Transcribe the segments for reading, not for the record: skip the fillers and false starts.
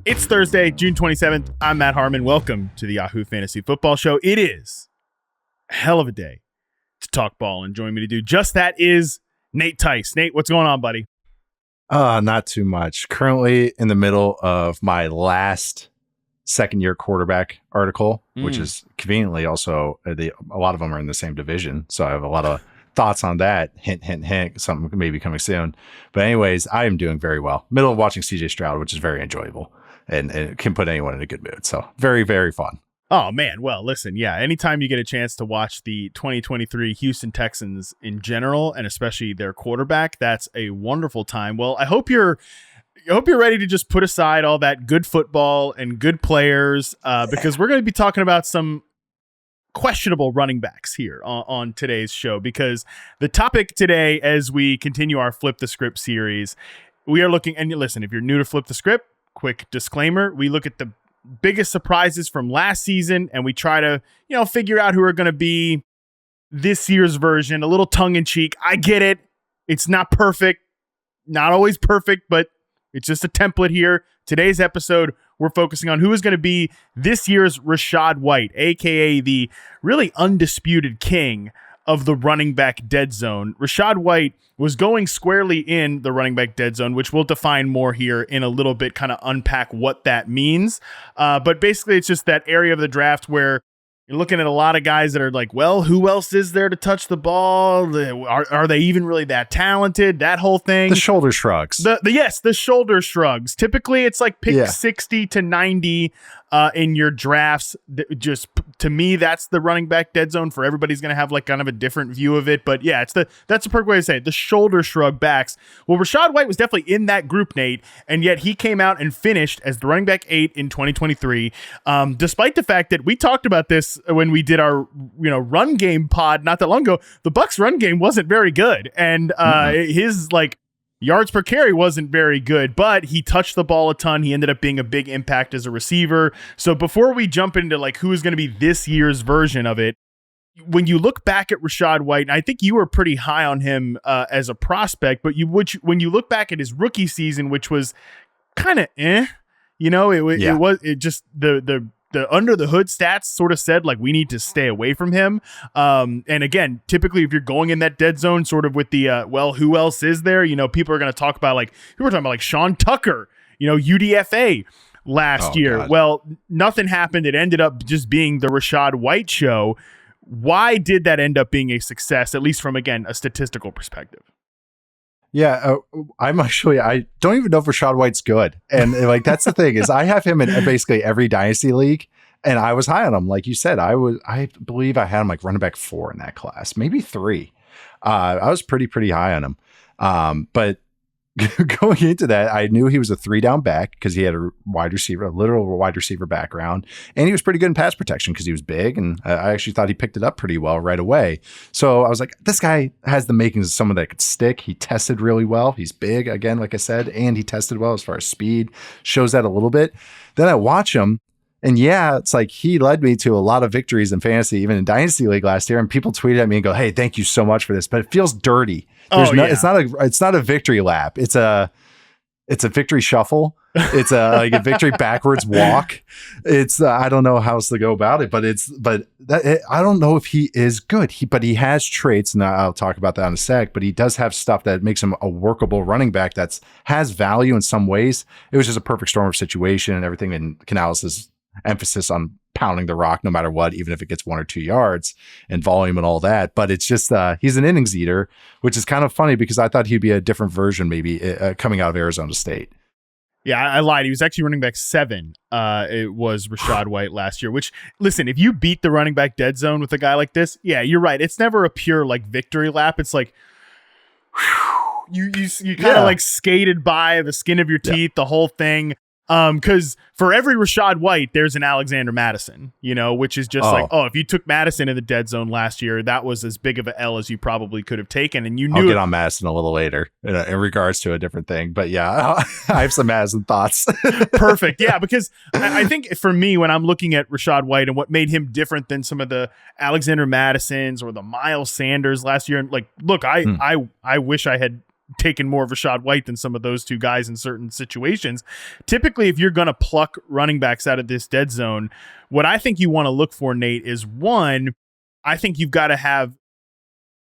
It's Thursday, June 27th. I'm Matt Harmon. Welcome to the Yahoo Fantasy Football Show. It is a hell of a day to talk ball, and join me to do just that is Nate Tice. Nate, what's going on, buddy? Not too much. Currently in the middle of my last second-year quarterback article, which is conveniently also, a lot of them are in the same division. So I have a lot of thoughts on that. Hint, hint, hint. Something may be coming soon. But anyways, I am doing very well. Middle of watching CJ Stroud, which is very enjoyable. And it can put anyone in a good mood. So very, very fun. Oh, man. Well, listen, yeah, anytime you get a chance to watch the 2023 Houston Texans in general, and especially their quarterback, that's a wonderful time. Well, I hope you're ready to just put aside all that good football and good players, because we're going to be talking about some questionable running backs here on today's show, because the topic today, as we continue our Flip the Script series, we are looking, and listen, if you're new to Flip the Script, quick disclaimer, we look at the biggest surprises from last season and we try to, figure out who are going to be this year's version, a little tongue in cheek. I get it. It's not perfect, not always perfect, but it's just a template here. Today's episode, we're focusing on who is going to be this year's Rachaad White, aka the really undisputed king of the running back dead zone. Rachaad White was going squarely in the running back dead zone, which we'll define more here in a little bit, kind of unpack what that means. But basically, it's just that area of the draft where you're looking at a lot of guys that are like, well, who else is there to touch the ball? Are they even really that talented? That whole thing. The shoulder shrugs. The shoulder shrugs. Typically, it's like pick 60 to 90 in your drafts. Just to me, that's the running back dead zone. For everybody's going to have like kind of a different view of it. But yeah, that's the perfect way to say it. The shoulder shrug backs. Well, Rachaad White was definitely in that group, Nate, and yet he came out and finished as the running back 8 in 2023. Despite the fact that we talked about this when we did our run game pod not that long ago, the Bucs run game wasn't very good, and his yards per carry wasn't very good, but he touched the ball a ton. He ended up being a big impact as a receiver. So before we jump into who is going to be this year's version of it, when you look back at Rachaad White, and I think you were pretty high on him as a prospect, but when you look back at his rookie season, which was kind of it just the under the hood stats sort of said we need to stay away from him. And again, typically if you're going in that dead zone sort of with the, who else is there? People are going to talk about people were talking about Sean Tucker, UDFA last year. God. Well, nothing happened. It ended up just being the Rachaad White show. Why did that end up being a success, at least from, again, a statistical perspective? Yeah, I don't even know if Rachaad White's good. And that's the thing is I have him in basically every dynasty league, and I was high on him. Like you said, I believe I had him running back 4 in that class, maybe 3. I was pretty high on him. But going into that, I knew he was a 3-down back because he had a literal wide receiver background, and he was pretty good in pass protection because he was big, and I actually thought he picked it up pretty well right away. So I was like, this guy has the makings of someone that could stick. He tested really well. He's big, again, like I said, and he tested well as far as speed. Shows that a little bit. Then I watch him, and it's he led me to a lot of victories in fantasy, even in Dynasty League last year. And people tweeted at me and go, "Hey, thank you so much for this," but it feels dirty. It's not a victory lap. It's a victory shuffle. It's a victory backwards walk. It's I don't know how else to go about it, but I don't know if he is good. But he has traits, and I'll talk about that in a sec. But he does have stuff that makes him a workable running back that has value in some ways. It was just a perfect storm of situation and everything. And Canales' emphasis on pounding the rock no matter what, even if it gets 1 or 2 yards and volume and all that. But it's just he's an innings eater, which is kind of funny because I thought he'd be a different version maybe coming out of Arizona State. Yeah, I lied. He was actually running back 7. It was Rachaad White last year, which, listen, if you beat the running back dead zone with a guy like this, yeah, you're right. It's never a pure victory lap. It's you kind of skated by the skin of your teeth, the whole thing. Because for every Rachaad White, there's an Alexander Madison, which is just if you took Madison in the dead zone last year, that was as big of an L as you probably could have taken. And I'll get on Madison a little later in regards to a different thing. But yeah, I have some Madison thoughts. Perfect. Yeah, because I think for me, when I'm looking at Rachaad White and what made him different than some of the Alexander Madisons or the Miles Sanders last year, and look, I wish I had taken more of Rachaad White than some of those two guys in certain situations. Typically, if you're going to pluck running backs out of this dead zone, what I think you want to look for, Nate, is one, I think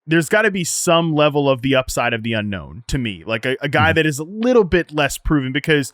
there's got to be some level of the upside of the unknown to me, like a guy that is a little bit less proven, because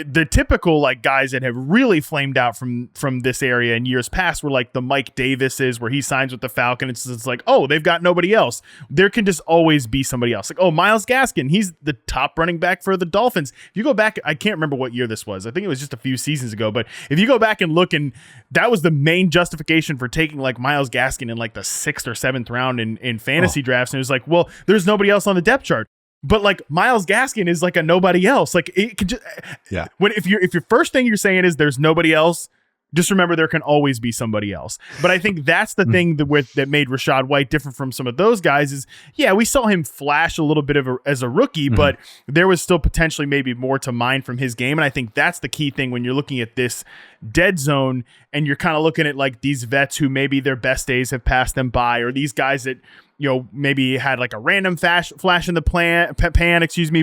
the typical like guys that have really flamed out from this area in years past were like the Mike Davises, where he signs with the Falcons. It's like, oh, they've got nobody else. There can just always be somebody else. Like, oh, Myles Gaskin, he's the top running back for the Dolphins. If you go back, I can't remember what year this was. I think it was just a few seasons ago. But if you go back and look, and that was the main justification for taking like Myles Gaskin in like the 6th or 7th round in fantasy drafts. And it was like, well, there's nobody else on the depth chart. But like Myles Gaskin is like a nobody else. Like it could just, if your first thing you're saying is there's nobody else, just remember there can always be somebody else. But I think that's the thing that made Rachaad White different from some of those guys is, yeah, we saw him flash a little bit as a rookie, but there was still potentially maybe more to mine from his game. And I think that's the key thing when you're looking at this dead zone and you're kind of looking at like these vets who maybe their best days have passed them by, or these guys that, you know, maybe had like a random flash in the pan,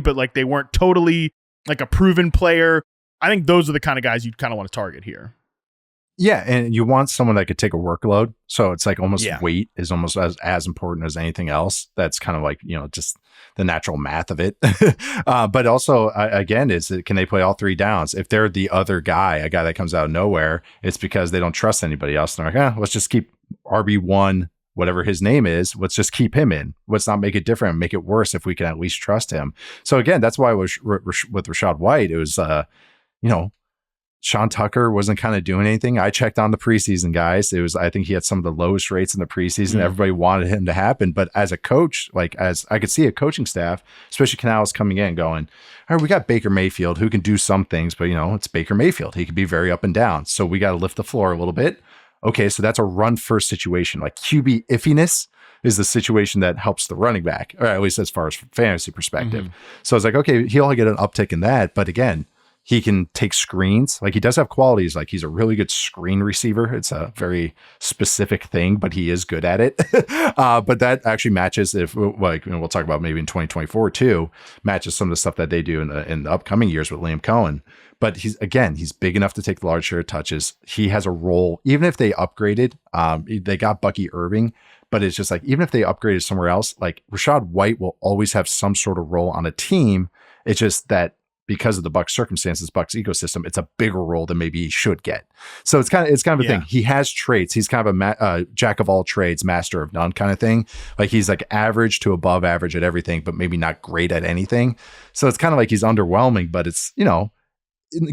but like they weren't totally like a proven player. I think those are the kind of guys you'd kind of want to target here. Yeah, and you want someone that could take a workload. So it's like almost weight is almost as important as anything else. That's kind of like, you know, just the natural math of it. But also, again, can they play all 3 downs? If they're the other guy, a guy that comes out of nowhere, it's because they don't trust anybody else. And they're like, let's just keep RB1, whatever his name is, let's just keep him in. Let's not make it different, make it worse if we can at least trust him. So again, that's why with Rachaad White, it was, you know, Sean Tucker wasn't kind of doing anything. I checked on the preseason, guys. I think he had some of the lowest rates in the preseason. Everybody wanted him to happen. But as a coach, like as I could see a coaching staff, especially Canales coming in going, all right, we got Baker Mayfield who can do some things, but you know, it's Baker Mayfield. He can be very up and down. So we got to lift the floor a little bit. Okay, so that's a run first situation. Like QB iffiness is the situation that helps the running back, or at least as far as fantasy perspective. So it's like, okay, he'll get an uptick in that. But again, he can take screens. Like he does have qualities. Like he's a really good screen receiver. It's a very specific thing, but he is good at it. But that actually matches like, you know, we'll talk about maybe in 2024 too, matches some of the stuff that they do in the upcoming years with Liam Cohen. But he's big enough to take the large share of touches. He has a role, even if they upgraded, they got Bucky Irving, but it's just like, even if they upgraded somewhere else, like Rachaad White will always have some sort of role on a team. It's just that because of the Bucs circumstances, Bucs ecosystem, it's a bigger role than maybe he should get. So it's kind of a thing. He has traits. He's kind of a jack of all trades, master of none kind of thing. Like he's like average to above average at everything, but maybe not great at anything. So it's kind of like he's underwhelming, but it's, you know,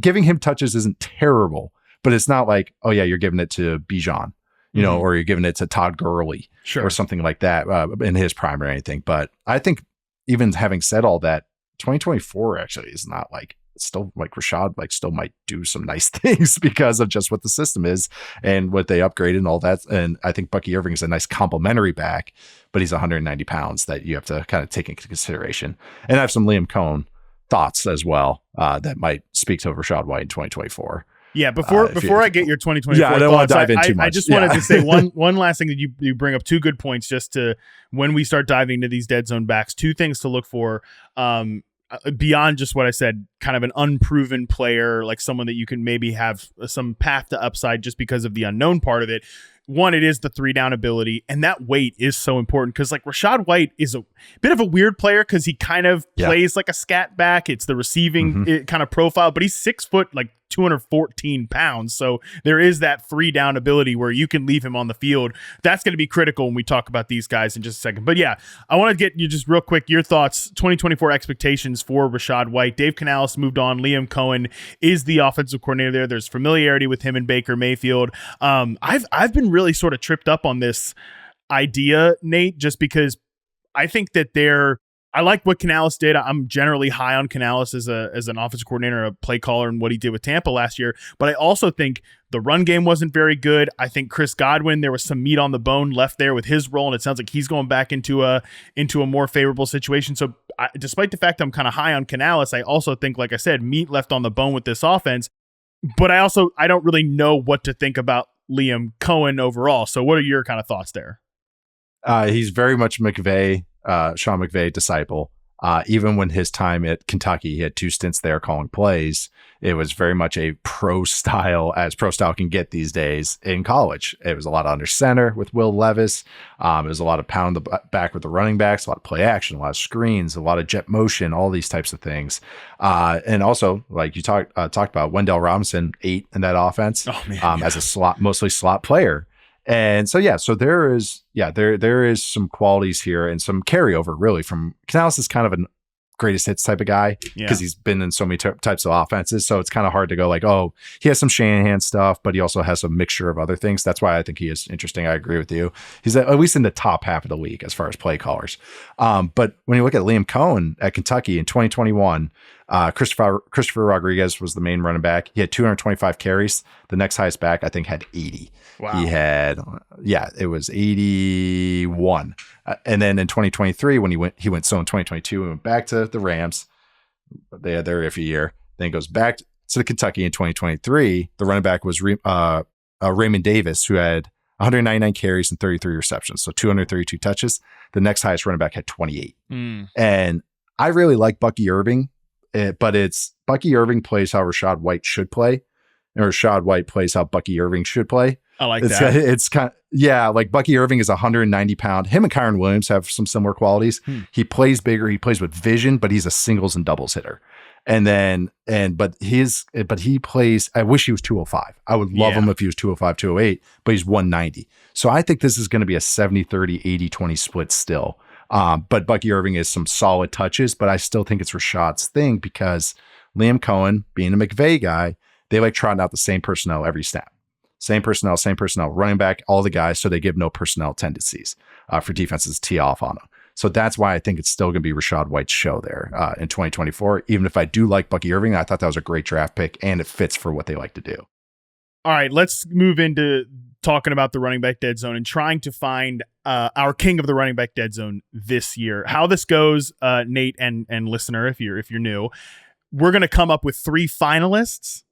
giving him touches isn't terrible, but it's not like, oh yeah, you're giving it to Bijan, you know, or you're giving it to Todd Gurley or something like that in his prime or anything. But I think even having said all that, 2024 actually is not like, it's still like Rachaad like still might do some nice things because of just what the system is and what they upgraded and all that. And I think Bucky Irving is a nice complimentary back, but he's 190 pounds that you have to kind of take into consideration. And I have some Liam Cohen thoughts as well that might speak to Rachaad White in 2024. Yeah, before I get your 2024 I don't want to dive in too much. I just wanted to say one last thing that you bring up, 2 good points just to when we start diving into these dead zone backs, 2 things to look for beyond just what I said, kind of an unproven player, like someone that you can maybe have some path to upside just because of the unknown part of it. One, it is the 3 down ability, and that weight is so important because like Rachaad White is a bit of a weird player because he kind of plays like a scat back. It's the receiving kind of profile, but he's 6 foot, like 214 pounds. So there is that 3 down ability where you can leave him on the field. That's going to be critical when we talk about these guys in just a second. But yeah, I want to get you just real quick, your thoughts, 2024 expectations for Rachaad White. Dave Canales moved on. Liam Cohen is the offensive coordinator there. There's familiarity with him and Baker Mayfield. I've been really sort of tripped up on this idea, Nate, just because I think that I like what Canales did. I'm generally high on Canales as an offensive coordinator, a play caller, and what he did with Tampa last year. But I also think the run game wasn't very good. I think Chris Godwin, there was some meat on the bone left there with his role, and it sounds like he's going back into a more favorable situation. So despite the fact I'm kind of high on Canales, I also think, like I said, meat left on the bone with this offense. But I don't really know what to think about Liam Cohen overall. So what are your kind of thoughts there? He's very much Sean McVay disciple. Even when his time at Kentucky, he had 2 stints there calling plays. It was very much a pro style, as pro style can get these days in college. It was a lot of under center with Will Levis. It was a lot of pound the back with the running backs, a lot of play action, a lot of screens, a lot of jet motion, all these types of things. And also, like you talked about, Wendell Robinson, 8 in that offense as a mostly slot player. And so, there is some qualities here and some carryover really from Canales is kind of a greatest hits type of guy because he's been in so many types of offenses. So it's kind of hard to go like, oh, he has some Shanahan stuff, but he also has a mixture of other things. That's why I think he is interesting. I agree with you. He's at least in the top half of the league as far as play callers. But when you look at Liam Cohen at Kentucky in 2021, Christopher Rodriguez was the main running back. He had 225 carries. The next highest back, I think, had 80. Wow. He had, it was 81. And then in 2023, when he went, in 2022, he went back to the Rams. They had their iffy year. Then goes back to Kentucky in 2023. The running back was Raymond Davis, who had 199 carries and 33 receptions. So 232 touches. The next highest running back had 28. And I really like Bucky Irving. But it's Bucky Irving plays how Rachaad White should play, and Rachaad White plays how Bucky Irving should play. I like that. It's kind of, like Bucky Irving is 190 pound. Him and Kyron Williams have some similar qualities. He plays bigger. He plays with vision, but he's a singles and doubles hitter. But he plays, I wish he was 205. I would love him if he was 205, 208, but he's 190. So I think this is going to be a 70-30, 80-20 split still. But Bucky Irving is some solid touches, but I still think it's Rachaad's thing because Liam Cohen, being a McVay guy, they like trotting out the same personnel every snap. Same personnel, running back, all the guys, so they give no personnel tendencies for defenses to tee off on them. So that's why I think it's still going to be Rachaad White's show there in 2024. Even if I do like Bucky Irving, I thought that was a great draft pick, and it fits for what they like to do. All right, let's move into talking about the running back dead zone and trying to find our king of the running back dead zone this year. How this goes, Nate and listener, if you're new, we're going to come up with 3 finalists,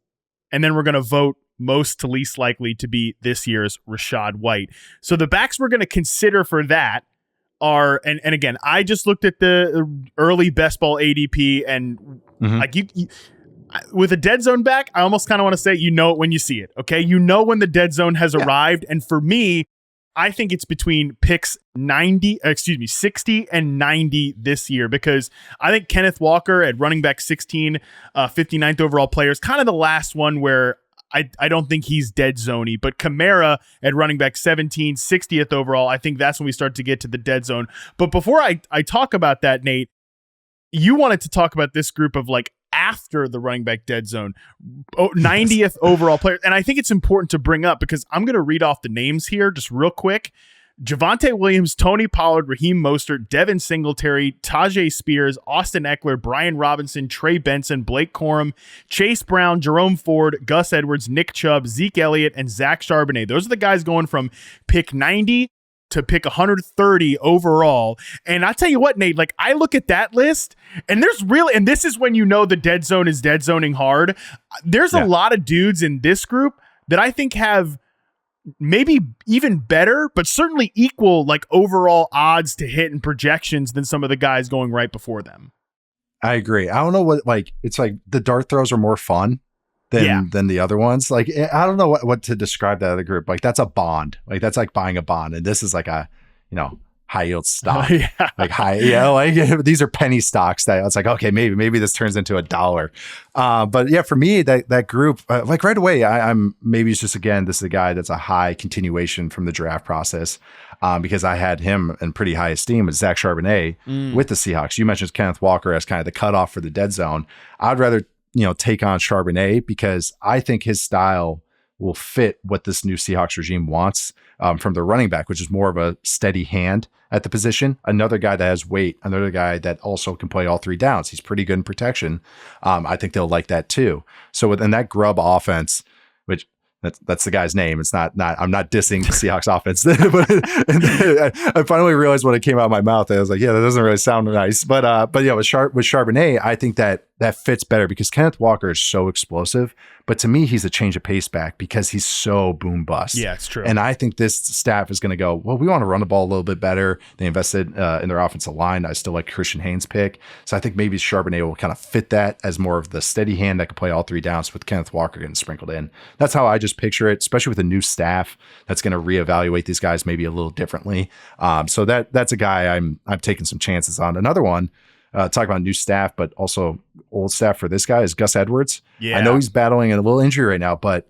and then we're going to vote most to least likely to be this year's Rachaad White. So the backs we're going to consider for that are, and again, I just looked at the early best ball ADP, and like you with a dead zone back, I almost kind of want to say, you know it when you see it. Okay. You know when the dead zone has arrived. And for me, I think it's between picks 60 and 90 this year, because I think Kenneth Walker at running back 16, 59th overall player is kind of the last one where I don't think he's dead zoney, but Kamara at running back 17, 60th overall, I think that's when we start to get to the dead zone. But before I talk about that, Nate, you wanted to talk about this group of like after the running back dead zone, 90th overall player. And I think it's important to bring up because I'm going to read off the names here just real quick. Javonte Williams, Tony Pollard, Raheem Mostert, Devin Singletary, Tajay Spears, Austin Eckler, Brian Robinson, Trey Benson, Blake Corum, Chase Brown, Jerome Ford, Gus Edwards, Nick Chubb, Zeke Elliott, and Zach Charbonnet. Those are the guys going from pick 90 to pick 130 overall. And I tell you what, Nate, like I look at that list and there's really, and this is when you know the dead zone is dead zoning hard. There's a lot of dudes in this group that I think have maybe even better, but certainly equal like overall odds to hit and projections than some of the guys going right before them. I agree. I don't know what, like, it's like the dart throws are more fun than the other ones. Like, I don't know what to describe that other group. Like that's a bond. Like that's like buying a bond. And this is like a, high yield stock, like high, like these are penny stocks that it's like, okay, maybe this turns into $1. But yeah, for me, that group, like right away, I'm maybe it's just, again, this is a guy that's a high continuation from the draft process. Because I had him in pretty high esteem as Zach Charbonnet with the Seahawks. You mentioned Kenneth Walker as kind of the cutoff for the dead zone. I'd rather, take on Charbonnet because I think his style will fit what this new Seahawks regime wants from the running back, which is more of a steady hand at the position. Another guy that has weight, another guy that also can play all 3 downs. He's pretty good in protection. I think they'll like that too. So within that Grubb offense, which that's the guy's name. It's not I'm not dissing the Seahawks offense. But I finally realized when it came out of my mouth, I was like, yeah, that doesn't really sound nice. But yeah, with Charbonnet, I think that that fits better because Kenneth Walker is so explosive, but to me, he's a change of pace back because he's so boom bust. Yeah, it's true. And I think this staff is going to go, well, we want to run the ball a little bit better. They invested in their offensive line. I still like Christian Haynes' pick. So I think maybe Charbonnet will kind of fit that as more of the steady hand that can play all three downs with Kenneth Walker getting sprinkled in. That's how I just picture it, especially with a new staff that's going to reevaluate these guys maybe a little differently. So that's a guy I'm taking some chances on. Another one, talk about new staff, but also old staff for this guy is Gus Edwards. Yeah. I know he's battling a little injury right now, but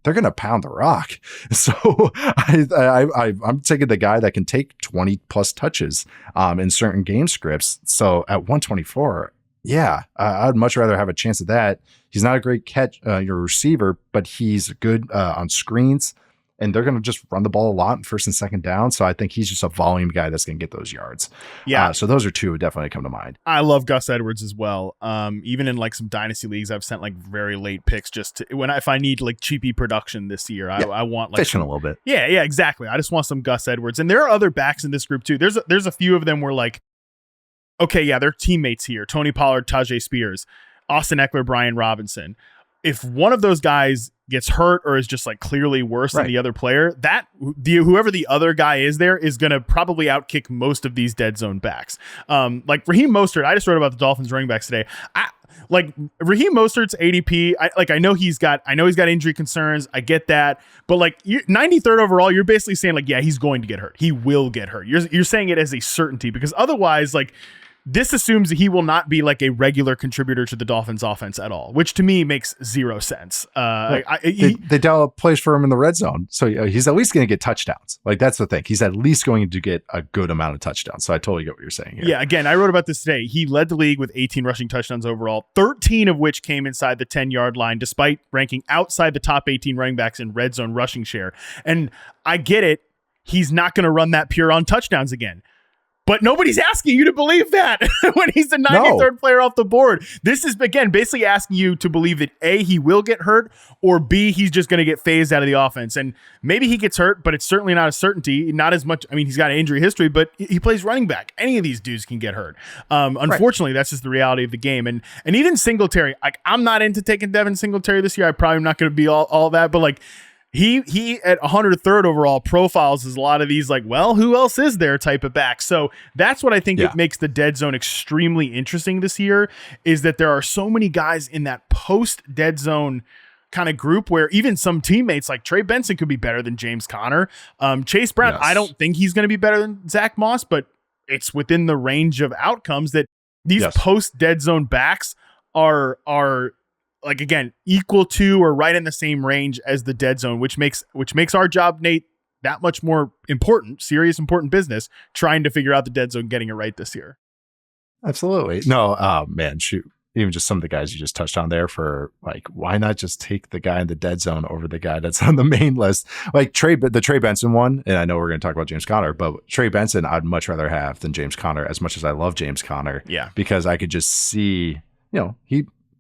they're going to pound the rock. So I'm taking the guy that can take 20 plus touches in certain game scripts. So at 124, yeah, I'd much rather have a chance of that. He's not a great catch, your receiver, but he's good on screens. And they're going to just run the ball a lot in first and second down. So I think he's just a volume guy that's going to get those yards. Yeah. So those are two who definitely come to mind. I love Gus Edwards as well. Even in like some dynasty leagues, I've sent like very late picks just to, if I need like cheapy production this year, I want like fishing a little bit. Yeah, exactly. I just want some Gus Edwards. And there are other backs in this group too. There's a few of them where like, okay, yeah, they're teammates here. Tony Pollard, Tajay Spears, Austin Eckler, Brian Robinson. If one of those guys gets hurt or is just like clearly worse than the other player, whoever the other guy is there is going to probably outkick most of these dead zone backs. Like Raheem Mostert, I just wrote about the Dolphins running backs today. Like Raheem Mostert's ADP, I know he's got injury concerns. I get that, but like 93rd overall, you're basically saying like, yeah, he's going to get hurt. He will get hurt. You're saying it as a certainty because otherwise, like, this assumes that he will not be like a regular contributor to the Dolphins offense at all, which to me makes zero sense. They develop plays for him in the red zone. So he's at least going to get touchdowns. Like that's the thing. He's at least going to get a good amount of touchdowns. So I totally get what you're saying here. Yeah. Again, I wrote about this today. He led the league with 18 rushing touchdowns overall, 13 of which came inside the 10-yard line, despite ranking outside the top 18 running backs in red zone rushing share. And I get it. He's not going to run that pure on touchdowns again. But nobody's asking you to believe that when he's the 93rd player off the board. This is, again, basically asking you to believe that A, he will get hurt, or B, he's just going to get phased out of the offense. And maybe he gets hurt, but it's certainly not a certainty. Not as much. I mean, he's got an injury history, but he plays running back. Any of these dudes can get hurt. Unfortunately, that's just the reality of the game. And even Singletary, like I'm not into taking Devin Singletary this year. I probably am not going to be all that, but like, He at 103rd overall profiles as a lot of these like, well, who else is there type of back. So that's what I think that makes the dead zone extremely interesting this year is that there are so many guys in that post dead zone kind of group where even some teammates like Trey Benson could be better than James Conner. Chase Brown, I don't think he's going to be better than Zach Moss, but it's within the range of outcomes that these post dead zone backs are like, again, equal to or right in the same range as the dead zone, which makes our job, Nate, that much more important, serious, important business, trying to figure out the dead zone, getting it right this year. Absolutely. No, man, shoot. Even just some of the guys you just touched on there for like, why not just take the guy in the dead zone over the guy that's on the main list? Like the Trey Benson one, and I know we're going to talk about James Conner, but Trey Benson, I'd much rather have than James Conner as much as I love James Conner. Yeah. Because I could just see,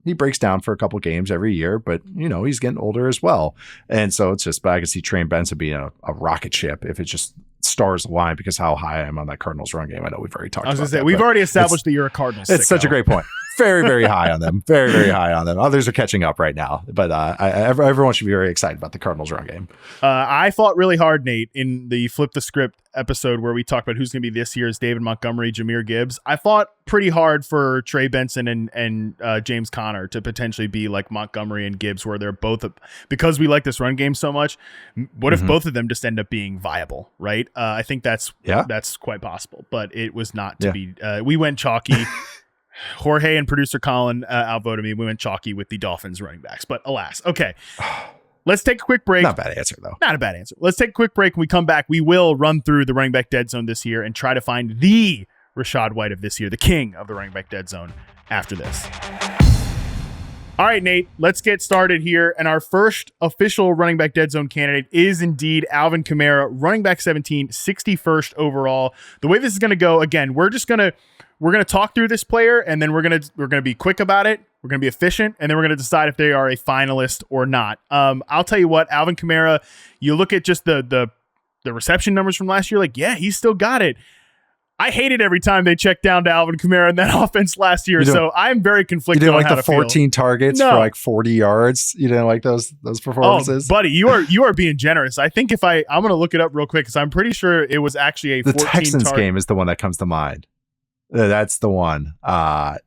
he breaks down for a couple games every year, but he's getting older as well. And so it's just, but I can see Trey Benson being a rocket ship if it's just stars align because how high I am on that Cardinals run game. I know we've already talked about that. I was going to say, we've already established that you're a Cardinals. It's such a great point. Very, very high on them. Very, very high on them. Others are catching up right now, but everyone should be very excited about the Cardinals run game. I fought really hard, Nate, in the Flip the Script episode where we talked about who's going to be this year's David Montgomery, Zamir Gibbs. I fought pretty hard for Trey Benson and James Conner to potentially be like Montgomery and Gibbs, where they're both because we like this run game so much. What if both of them just end up being viable, right? I think that's quite possible, but it was not to be. We went chalky. Jorge and producer Colin outvoted me. We went chalky with the Dolphins running backs, but alas. Okay. Let's take a quick break. Not a bad answer, though. Not a bad answer. Let's take a quick break. When we come back, we will run through the running back dead zone this year and try to find the Rachaad White of this year, the king of the running back dead zone after this. All right, Nate, let's get started here. And our first official running back dead zone candidate is indeed Alvin Kamara, running back 17, 61st overall. The way this is going to go, again, we're going to talk through this player, and then we're going to be quick about it. We're going to be efficient, and then we're going to decide if they are a finalist or not. I'll tell you what, Alvin Kamara, you look at just the reception numbers from last year, like, yeah, he's still got it. I hated every time they checked down to Alvin Kamara in that offense last year. So I'm very conflicted. You didn't on like how the to feel. 14 targets for like 40 yards. You didn't like those performances. Oh, buddy, you are being generous. I think I'm going to look it up real quick because I'm pretty sure it was actually the Texans game is the one that comes to mind. That's the one.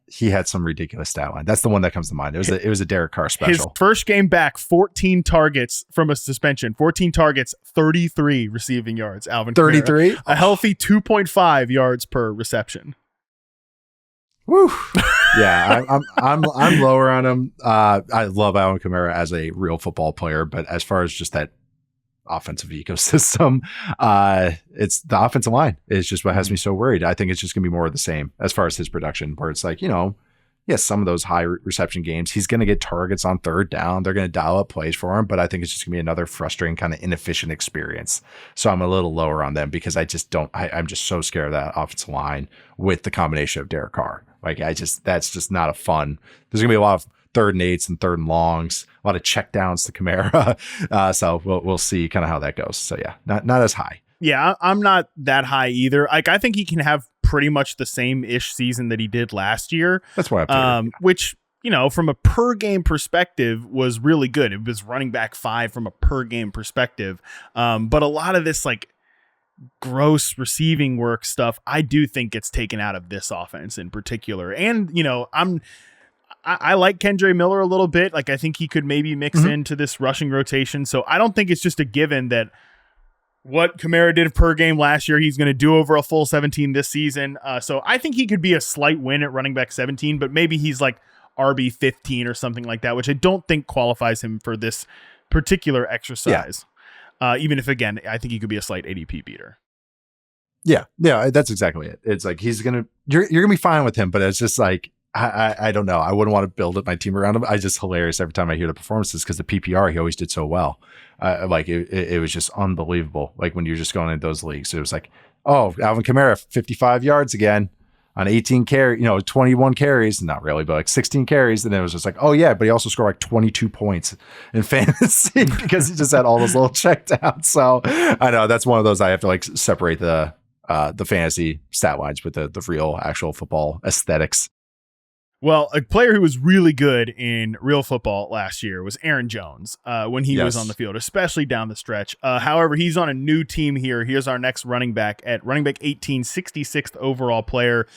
He had some ridiculous stat line. That's the one that comes to mind. It was a Derek Carr special. His first game back, 14 targets from a suspension. 14 targets, 33 receiving yards. Alvin 33, Kamara, a healthy 2.5 yards per reception. Woo. Yeah, I'm lower on him. I love Alvin Kamara as a real football player, but as far as just that offensive ecosystem, it's the offensive line is just what has me so worried. I think it's just gonna be more of the same as far as his production, where it's like, yes, some of those high reception games, he's going to get targets on third down. They're going to dial up plays for him, but I think it's just going to be another frustrating kind of inefficient experience. So I'm a little lower on them because I'm just so scared of that offensive line with the combination of Derek Carr. Like that's just not a fun. There's going to be a lot of 3rd and 8s and 3rd and longs, a lot of check downs to Kamara. So we'll see kind of how that goes. So yeah, not as high. Yeah, I'm not that high either. Like, I think he can have pretty much the same-ish season that he did last year. That's what I figured. Which, from a per-game perspective was really good. It was running back 5 from a per-game perspective. But a lot of this, like, gross receiving work stuff, I do think gets taken out of this offense in particular. And, I like Kendre Miller a little bit. Like, I think he could maybe mix into this rushing rotation. So I don't think it's just a given that what Kamara did per game last year, he's going to do over a full 17 this season. So I think he could be a slight win at running back 17, but maybe he's like RB 15 or something like that, which I don't think qualifies him for this particular exercise. Yeah. Even if, again, I think he could be a slight ADP beater. Yeah, that's exactly it. It's like you're gonna be fine with him, but it's just like I don't know. I wouldn't want to build up my team around him. I just hilarious every time I hear the performances because the PPR he always did so well. Like it was just unbelievable. Like when you're just going into those leagues, it was like, oh, Alvin Kamara 55 yards again on 18 carry, 21 carries, not really, but like 16 carries. And then it was just like, oh yeah, but he also scored like 22 points in fantasy because he just had all those little checkdowns. So I know that's one of those I have to like separate the fantasy stat lines with the real actual football aesthetics. Well, a player who was really good in real football last year was Aaron Jones when he was on the field, especially down the stretch. However, he's on a new team here. Here's our next running back at running back 18, 66th overall player.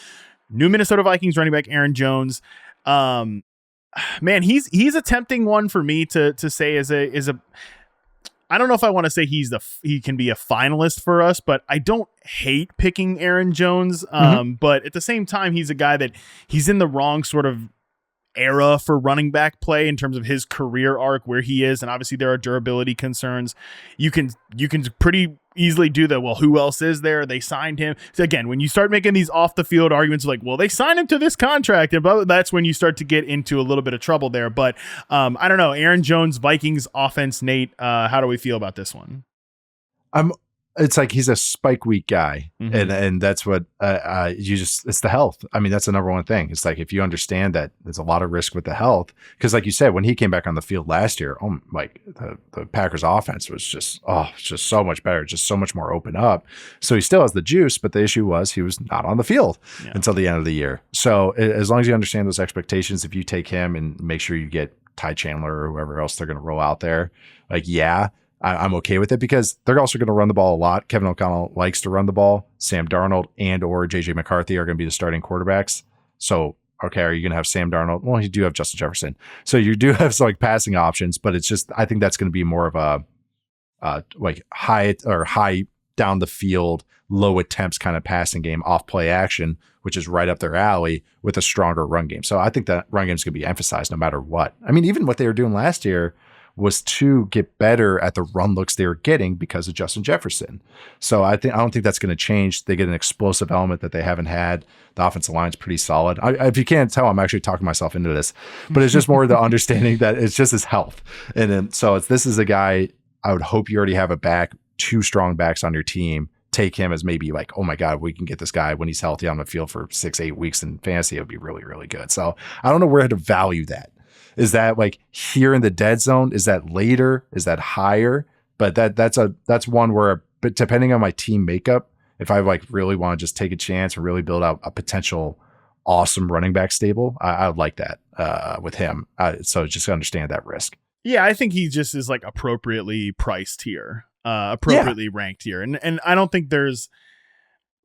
New Minnesota Vikings running back Aaron Jones. Man, he's a tempting one for me to say is a I don't know if I want to say he can be a finalist for us, but I don't hate picking Aaron Jones. But at the same time, he's a guy that he's in the wrong sort of era for running back play in terms of his career arc where he is. And obviously there are durability concerns. You can pretty easily do that. Well, who else is there? They signed him. So again, when you start making these off the field arguments like, well, they signed him to this contract, and that's when you start to get into a little bit of trouble there. But I don't know. Aaron Jones, Vikings offense, Nate, how do we feel about this one? It's like he's a spike week guy, and that's what it's the health. I mean, that's the number one thing. It's like if you understand that there's a lot of risk with the health, because like you said, when he came back on the field last year, like the Packers offense was just so much better, just so much more open up. So he still has the juice, but the issue was he was not on the field until the end of the year. So as long as you understand those expectations, if you take him and make sure you get Ty Chandler or whoever else they're going to roll out there, like I'm okay with it because they're also going to run the ball a lot. Kevin O'Connell likes to run the ball. Sam Darnold and or JJ McCarthy are going to be the starting quarterbacks. So, okay, are you going to have Sam Darnold? Well, you do have Justin Jefferson. So you do have some like passing options, but it's just, I think that's going to be more of a like high down the field, low attempts kind of passing game, off play action, which is right up their alley with a stronger run game. So I think that run game is going to be emphasized no matter what. I mean, even what they were doing last year was to get better at the run looks they were getting because of Justin Jefferson. So I don't think that's going to change. They get an explosive element that they haven't had. The offensive line's pretty solid. If you can't tell, I'm actually talking myself into this, but it's just more the understanding that it's just his health. And then, so this is a guy I would hope you already have two strong backs on your team. Take him as maybe like, oh my God, we can get this guy when he's healthy on the field for 6-8 weeks in fantasy. It would be really, really good. So I don't know where to value that. Is that like here in the dead zone? Is that later? Is that higher? But that's one where, but depending on my team makeup, if I like really want to just take a chance and really build out a potential awesome running back stable, I would like that with him. So just understand that risk. Yeah, I think he just is like appropriately priced here, appropriately ranked here. And I don't think there's,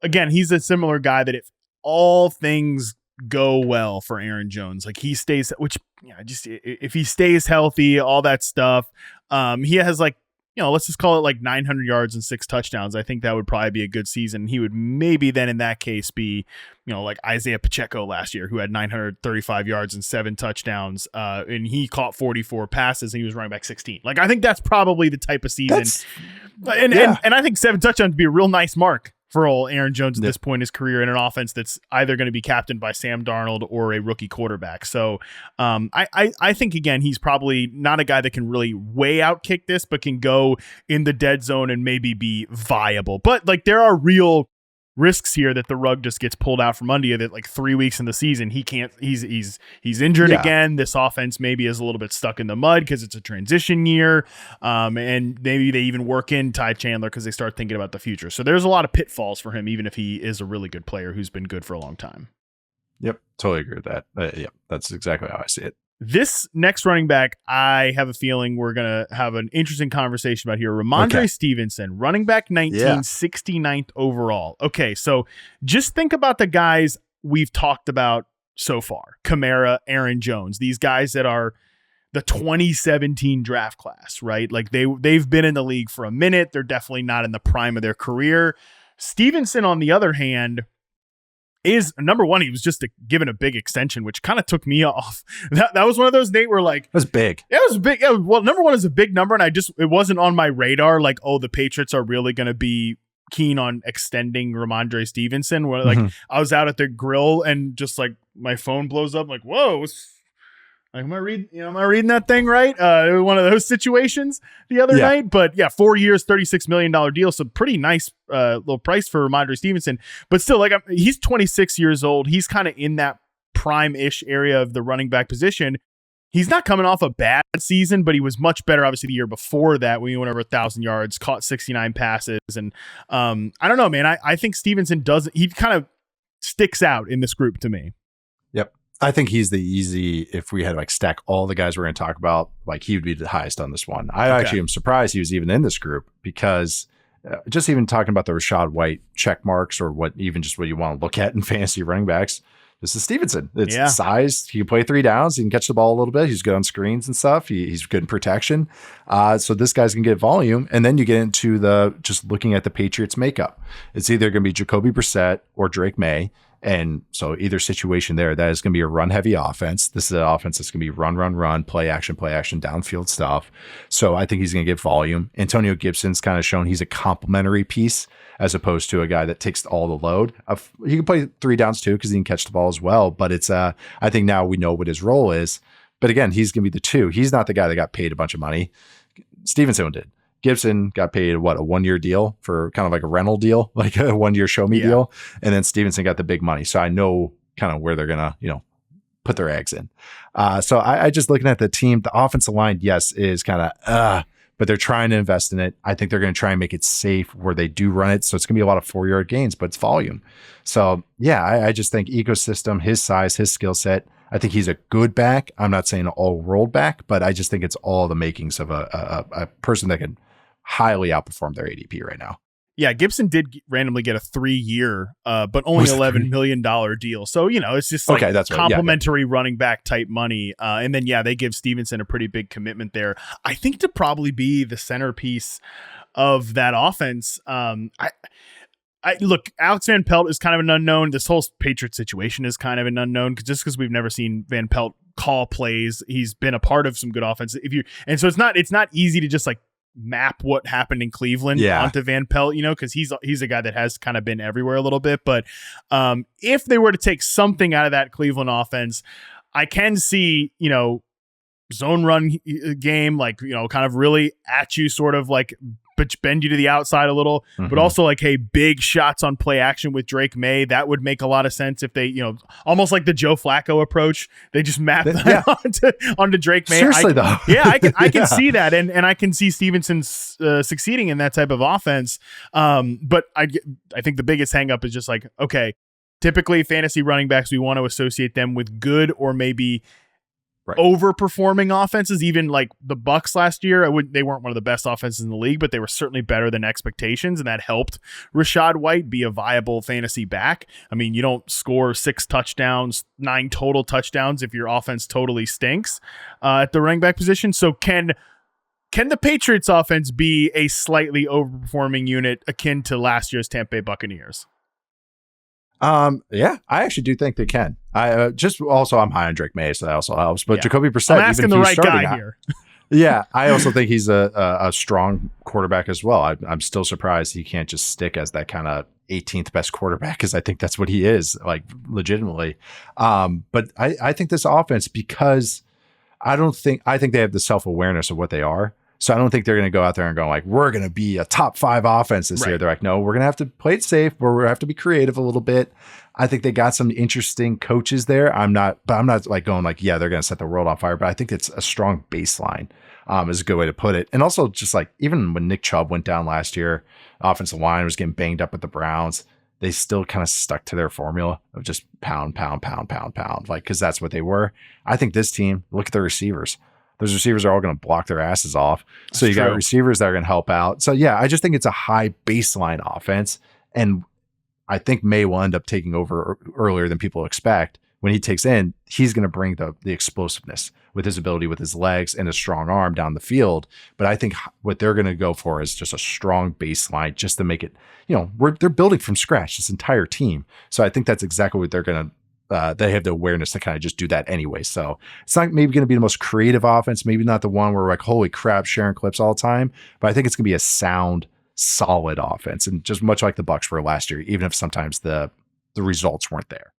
again, he's a similar guy that if all things go well for Aaron Jones, like he stays, which, just if he stays healthy, all that stuff, he has like, let's just call it like 900 yards and 6 touchdowns. I think that would probably be a good season. He would maybe then in that case be, like Isaiah Pacheco last year, who had 935 yards and 7 touchdowns. And he caught 44 passes and he was running back 16. Like, I think that's probably the type of season. And I think 7 touchdowns would be a real nice mark for old Aaron Jones at this point in his career in an offense that's either going to be captained by Sam Darnold or a rookie quarterback. So I think, again, he's probably not a guy that can really way outkick this, but can go in the dead zone and maybe be viable. But like there are real risks here that the rug just gets pulled out from under you, that like 3 weeks in the season, he's injured again. This offense maybe is a little bit stuck in the mud because it's a transition year. And maybe they even work in Ty Chandler because they start thinking about the future. So there's a lot of pitfalls for him, even if he is a really good player who's been good for a long time. Yep. Totally agree with that. Yep. That's exactly how I see it. This next running back, I have a feeling we're going to have an interesting conversation about here. Rhamondre Stevenson, running back 19, 69th overall. Okay, so just think about the guys we've talked about so far. Kamara, Aaron Jones, these guys that are the 2017 draft class, right? Like they've been in the league for a minute. They're definitely not in the prime of their career. Stevenson, on the other hand, is number one. He was just given a big extension, which kind of took me off. That was one of those, Nate, where like it was big. It was big. Yeah, well, number one is a big number, and it wasn't on my radar. Like, oh, the Patriots are really going to be keen on extending Rhamondre Stevenson. Where like I was out at the grill and just like my phone blows up. Like, whoa. Like, am I reading that thing right? One of those situations the other night. But yeah, 4 years, $36 million deal. So pretty nice little price for Rhamondre Stevenson. But still, like he's 26 years old. He's kind of in that prime-ish area of the running back position. He's not coming off a bad season, but he was much better, obviously, the year before that when he went over 1,000 yards, caught 69 passes. And I don't know, man. I think Stevenson he kind of sticks out in this group to me. Yep. I think he's the easy, if we had to like stack all the guys we're going to talk about, like he would be the highest on this one. I actually am surprised he was even in this group because just even talking about the Rachaad White check marks or what you want to look at in fantasy running backs, this is Stevenson. It's size. He can play 3 downs. He can catch the ball a little bit. He's good on screens and stuff. He's good in protection. So this guy's going to get volume. And then you get into just looking at the Patriots makeup. It's either going to be Jacoby Brissett or Drake May. And so either situation there, that is going to be a run-heavy offense. This is an offense that's going to be run, play action, downfield stuff. So I think he's going to get volume. Antonio Gibson's kind of shown he's a complementary piece as opposed to a guy that takes all the load. He can play 3 downs too because he can catch the ball as well. But it's I think now we know what his role is. But again, he's going to be the 2. He's not the guy that got paid a bunch of money. Stevenson did. Gibson got paid a 1-year deal for kind of like a rental deal, like a 1-year show me deal. And then Stevenson got the big money. So I know kind of where they're going to, put their eggs in. So I just looking at the team, the offensive line, yes, is kind of, but they're trying to invest in it. I think they're going to try and make it safe where they do run it. So it's going to be a lot of 4-yard gains, but it's volume. So yeah, I just think ecosystem, his size, his skill set, I think he's a good back. I'm not saying an all-world back, but I just think it's all the makings of a person that can highly outperform their ADP right now. Yeah, Gibson did randomly get a 3-year, but only $11 million deal. So, it's just like that's complimentary running back type money. And then, they give Stevenson a pretty big commitment there. I think to probably be the centerpiece of that offense. I look, Alex Van Pelt is kind of an unknown. This whole Patriot situation is kind of an unknown because we've never seen Van Pelt call plays. He's been a part of some good offense. So it's not easy to just like map what happened in Cleveland onto Van Pelt, because he's a guy that has kind of been everywhere a little bit. But if they were to take something out of that Cleveland offense, I can see, zone run game, like, kind of really at you, sort of like bend you to the outside a little, but also like, hey, big shots on play action with Drake May. That would make a lot of sense if they, almost like the Joe Flacco approach. They just map that onto Drake May. Seriously, though. Yeah, I can see that. And I can see Stevenson succeeding in that type of offense. But I think the biggest hang up is just like, okay, typically fantasy running backs, we want to associate them with good or maybe overperforming offenses. Even like the Bucks last year, they weren't one of the best offenses in the league, but they were certainly better than expectations, and that helped Rachaad White be a viable fantasy back. I mean, you don't score 6 touchdowns, 9 total touchdowns if your offense totally stinks at the running back position. So can the Patriots offense be a slightly overperforming unit akin to last year's Tampa Bay Buccaneers? Yeah, I actually do think they can. I'm high on Drake May, so that also helps. But Jacoby Brissett, I'm asking the right guy here. Yeah, I also think he's a strong quarterback as well. I'm still surprised he can't just stick as that kind of 18th best quarterback, because I think that's what he is, like, legitimately. But I think this offense, because I think they have the self-awareness of what they are. So I don't think they're going to go out there and go like, we're going to be a top 5 offense this year. They're like, no, we're going to have to play it safe. We're going to have to be creative a little bit. I think they got some interesting coaches there. I'm not like going like, yeah, they're going to set the world on fire, but I think it's a strong baseline is a good way to put it. And also just like, even when Nick Chubb went down last year, offensive line was getting banged up with the Browns. They still kind of stuck to their formula of just pound, like, because that's what they were. I think this team, look at the receivers. Those receivers are all going to block their asses off. So you got receivers that are going to help out. So yeah, I just think it's a high baseline offense. And I think May will end up taking over earlier than people expect. When he takes in, he's going to bring the explosiveness with his ability, with his legs and a strong arm down the field. But I think what they're going to go for is just a strong baseline, just to make it, they're building from scratch, this entire team. So I think that's exactly what they're going to, they have the awareness to kind of just do that anyway. So it's not maybe going to be the most creative offense, maybe not the one where we're like, holy crap, sharing clips all the time, but I think it's going to be a sound, solid offense, and just much like the Bucs were last year, even if sometimes the results weren't there.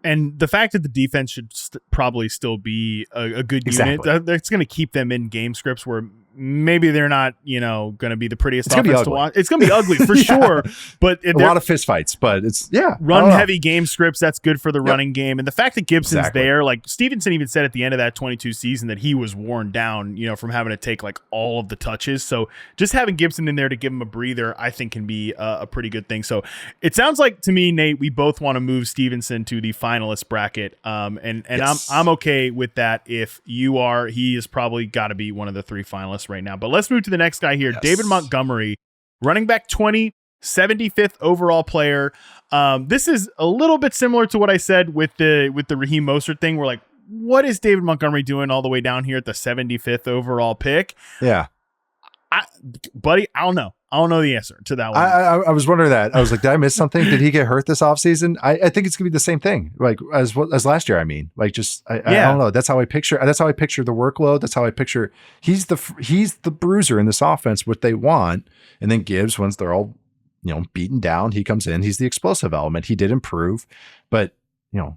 And the fact that the defense should probably still be a good unit, that's going to keep them in game scripts where maybe they're not, going to be the prettiest offense to watch. It's going to be ugly for sure, but a lot of fist fights, but it's run heavy game scripts. That's good for the running game. And the fact that Gibson's there, like Stevenson even said at the end of that 22 season that he was worn down, from having to take like all of the touches. So just having Gibson in there to give him a breather, I think can be a pretty good thing. So it sounds like to me, Nate, we both want to move Stevenson to the finalist bracket. And yes. I'm okay with that. If you are, he is probably got to be one of the 3 finalists right now. But let's move to the next guy here. Yes. David Montgomery, running back 20, 75th overall player. This is a little bit similar to what I said with the Raheem Mostert thing. We're like, what is David Montgomery doing all the way down here at the 75th overall pick? Yeah. Buddy, I don't know. I don't know the answer to that one. I was wondering that. I was like, did I miss something? Did he get hurt this offseason? I think it's gonna be the same thing, like as last year. I mean, like I don't know. That's how I picture the workload. That's how I picture he's the bruiser in this offense, what they want. And then Gibbs, once they're all beaten down, he comes in. He's the explosive element. He did improve, but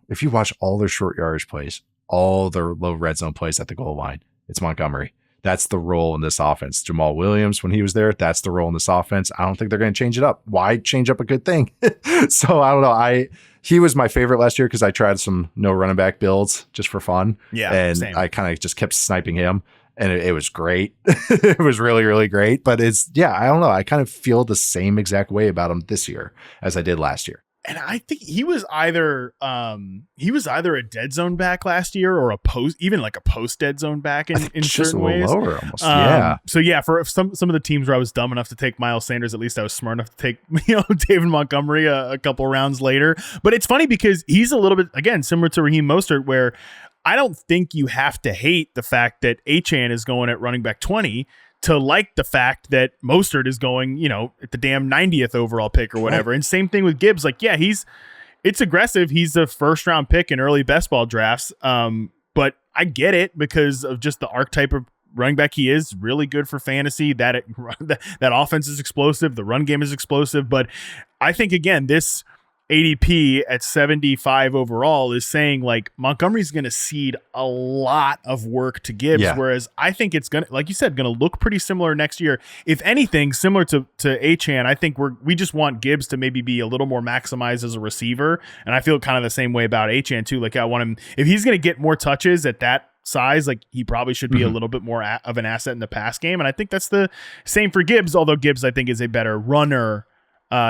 if you watch all their short yardage plays, all their low red zone plays at the goal line, it's Montgomery. That's the role in this offense. Jamal Williams, when he was there, that's the role in this offense. I don't think they're going to change it up. Why change up a good thing? So I don't know. He was my favorite last year because I tried some no running back builds just for fun. Yeah, and same. I kind of just kept sniping him, and it was great. It was really, really great. But I don't know. I kind of feel the same exact way about him this year as I did last year. And I think he was either a dead zone back last year or a post dead zone back in certain ways. Lower almost. Yeah. So yeah, for some of the teams where I was dumb enough to take Miles Sanders, at least I was smart enough to take David Montgomery a couple rounds later. But it's funny because he's a little bit, again, similar to Raheem Mostert, where I don't think you have to hate the fact that Achane is going at running back 20 to like the fact that Mostert is going, at the damn 90th overall pick or whatever. Right. And same thing with Gibbs. Like, yeah, it's aggressive. He's a first round pick in early best ball drafts. But I get it because of just the archetype of running back he is. Really good for fantasy. That offense is explosive. The run game is explosive. But I think, again, this ADP at 75 overall is saying like Montgomery's going to cede a lot of work to Gibbs, whereas I think it's going to, like you said, going to look pretty similar next year. If anything, similar to Achane, I think we just want Gibbs to maybe be a little more maximized as a receiver, and I feel kind of the same way about Achane too. Like I want him, if he's going to get more touches at that size, like he probably should be a little bit more of an asset in the pass game, and I think that's the same for Gibbs, although Gibbs I think is a better runner.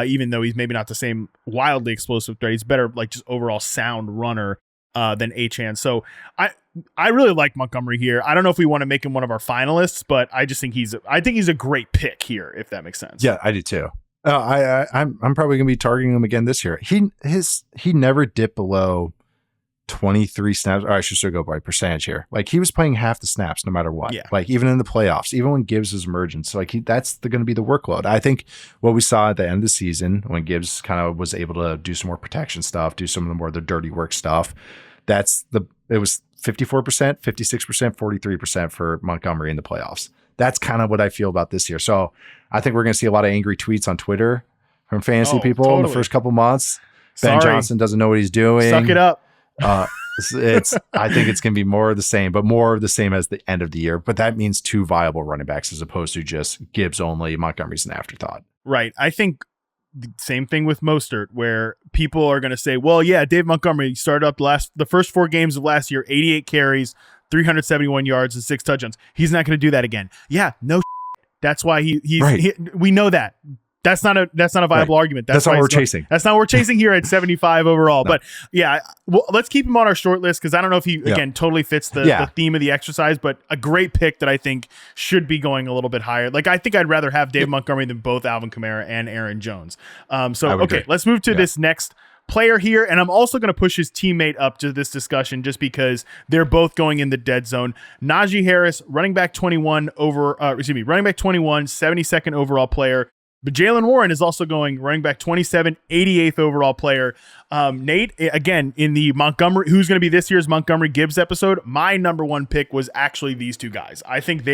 Even though he's maybe not the same wildly explosive threat, he's better like just overall sound runner than Achane. So I really like Montgomery here. I don't know if we want to make him one of our finalists, but I just think he's a great pick here, if that makes sense. Yeah, I do too. I'm probably gonna be targeting him again this year. He never dipped below 23 snaps, or I should still go by percentage here. Like he was playing half the snaps no matter what. Yeah. Like even in the playoffs, even when Gibbs was emergent. So like that's going to be the workload. I think what we saw at the end of the season when Gibbs kind of was able to do some more protection stuff, do some of the more the dirty work stuff. It was 54%, 56%, 43% for Montgomery in the playoffs. That's kind of what I feel about this year. So I think we're going to see a lot of angry tweets on Twitter from fantasy people in the first couple months. Ben Johnson doesn't know what he's doing. Suck it up. I think it's going to be more of the same, but more of the same as the end of the year. But that means two viable running backs as opposed to just Gibbs only. Montgomery's an afterthought. Right. I think the same thing with Mostert, where people are going to say, well, yeah, Dave Montgomery started up the first 4 games of last year, 88 carries, 371 yards and 6 touchdowns. He's not going to do that again. Yeah, no. That's why we know that. That's not a viable argument. That's not what we're chasing. That's not what we're chasing here at 75 overall. No. But yeah, well, let's keep him on our short list because I don't know if he again totally fits the theme of the exercise, but a great pick that I think should be going a little bit higher. Like I think I'd rather have Dave Montgomery than both Alvin Kamara and Aaron Jones. Okay, let's move to this next player here, and I'm also going to push his teammate up to this discussion just because they're both going in the dead zone. Najee Harris, running back 21, 72nd overall player. But Jaylen Warren is also going running back 27, 88th overall player. Nate, again, in the Montgomery, who's going to be this year's Montgomery Gibbs episode, my number one pick was actually these two guys. I think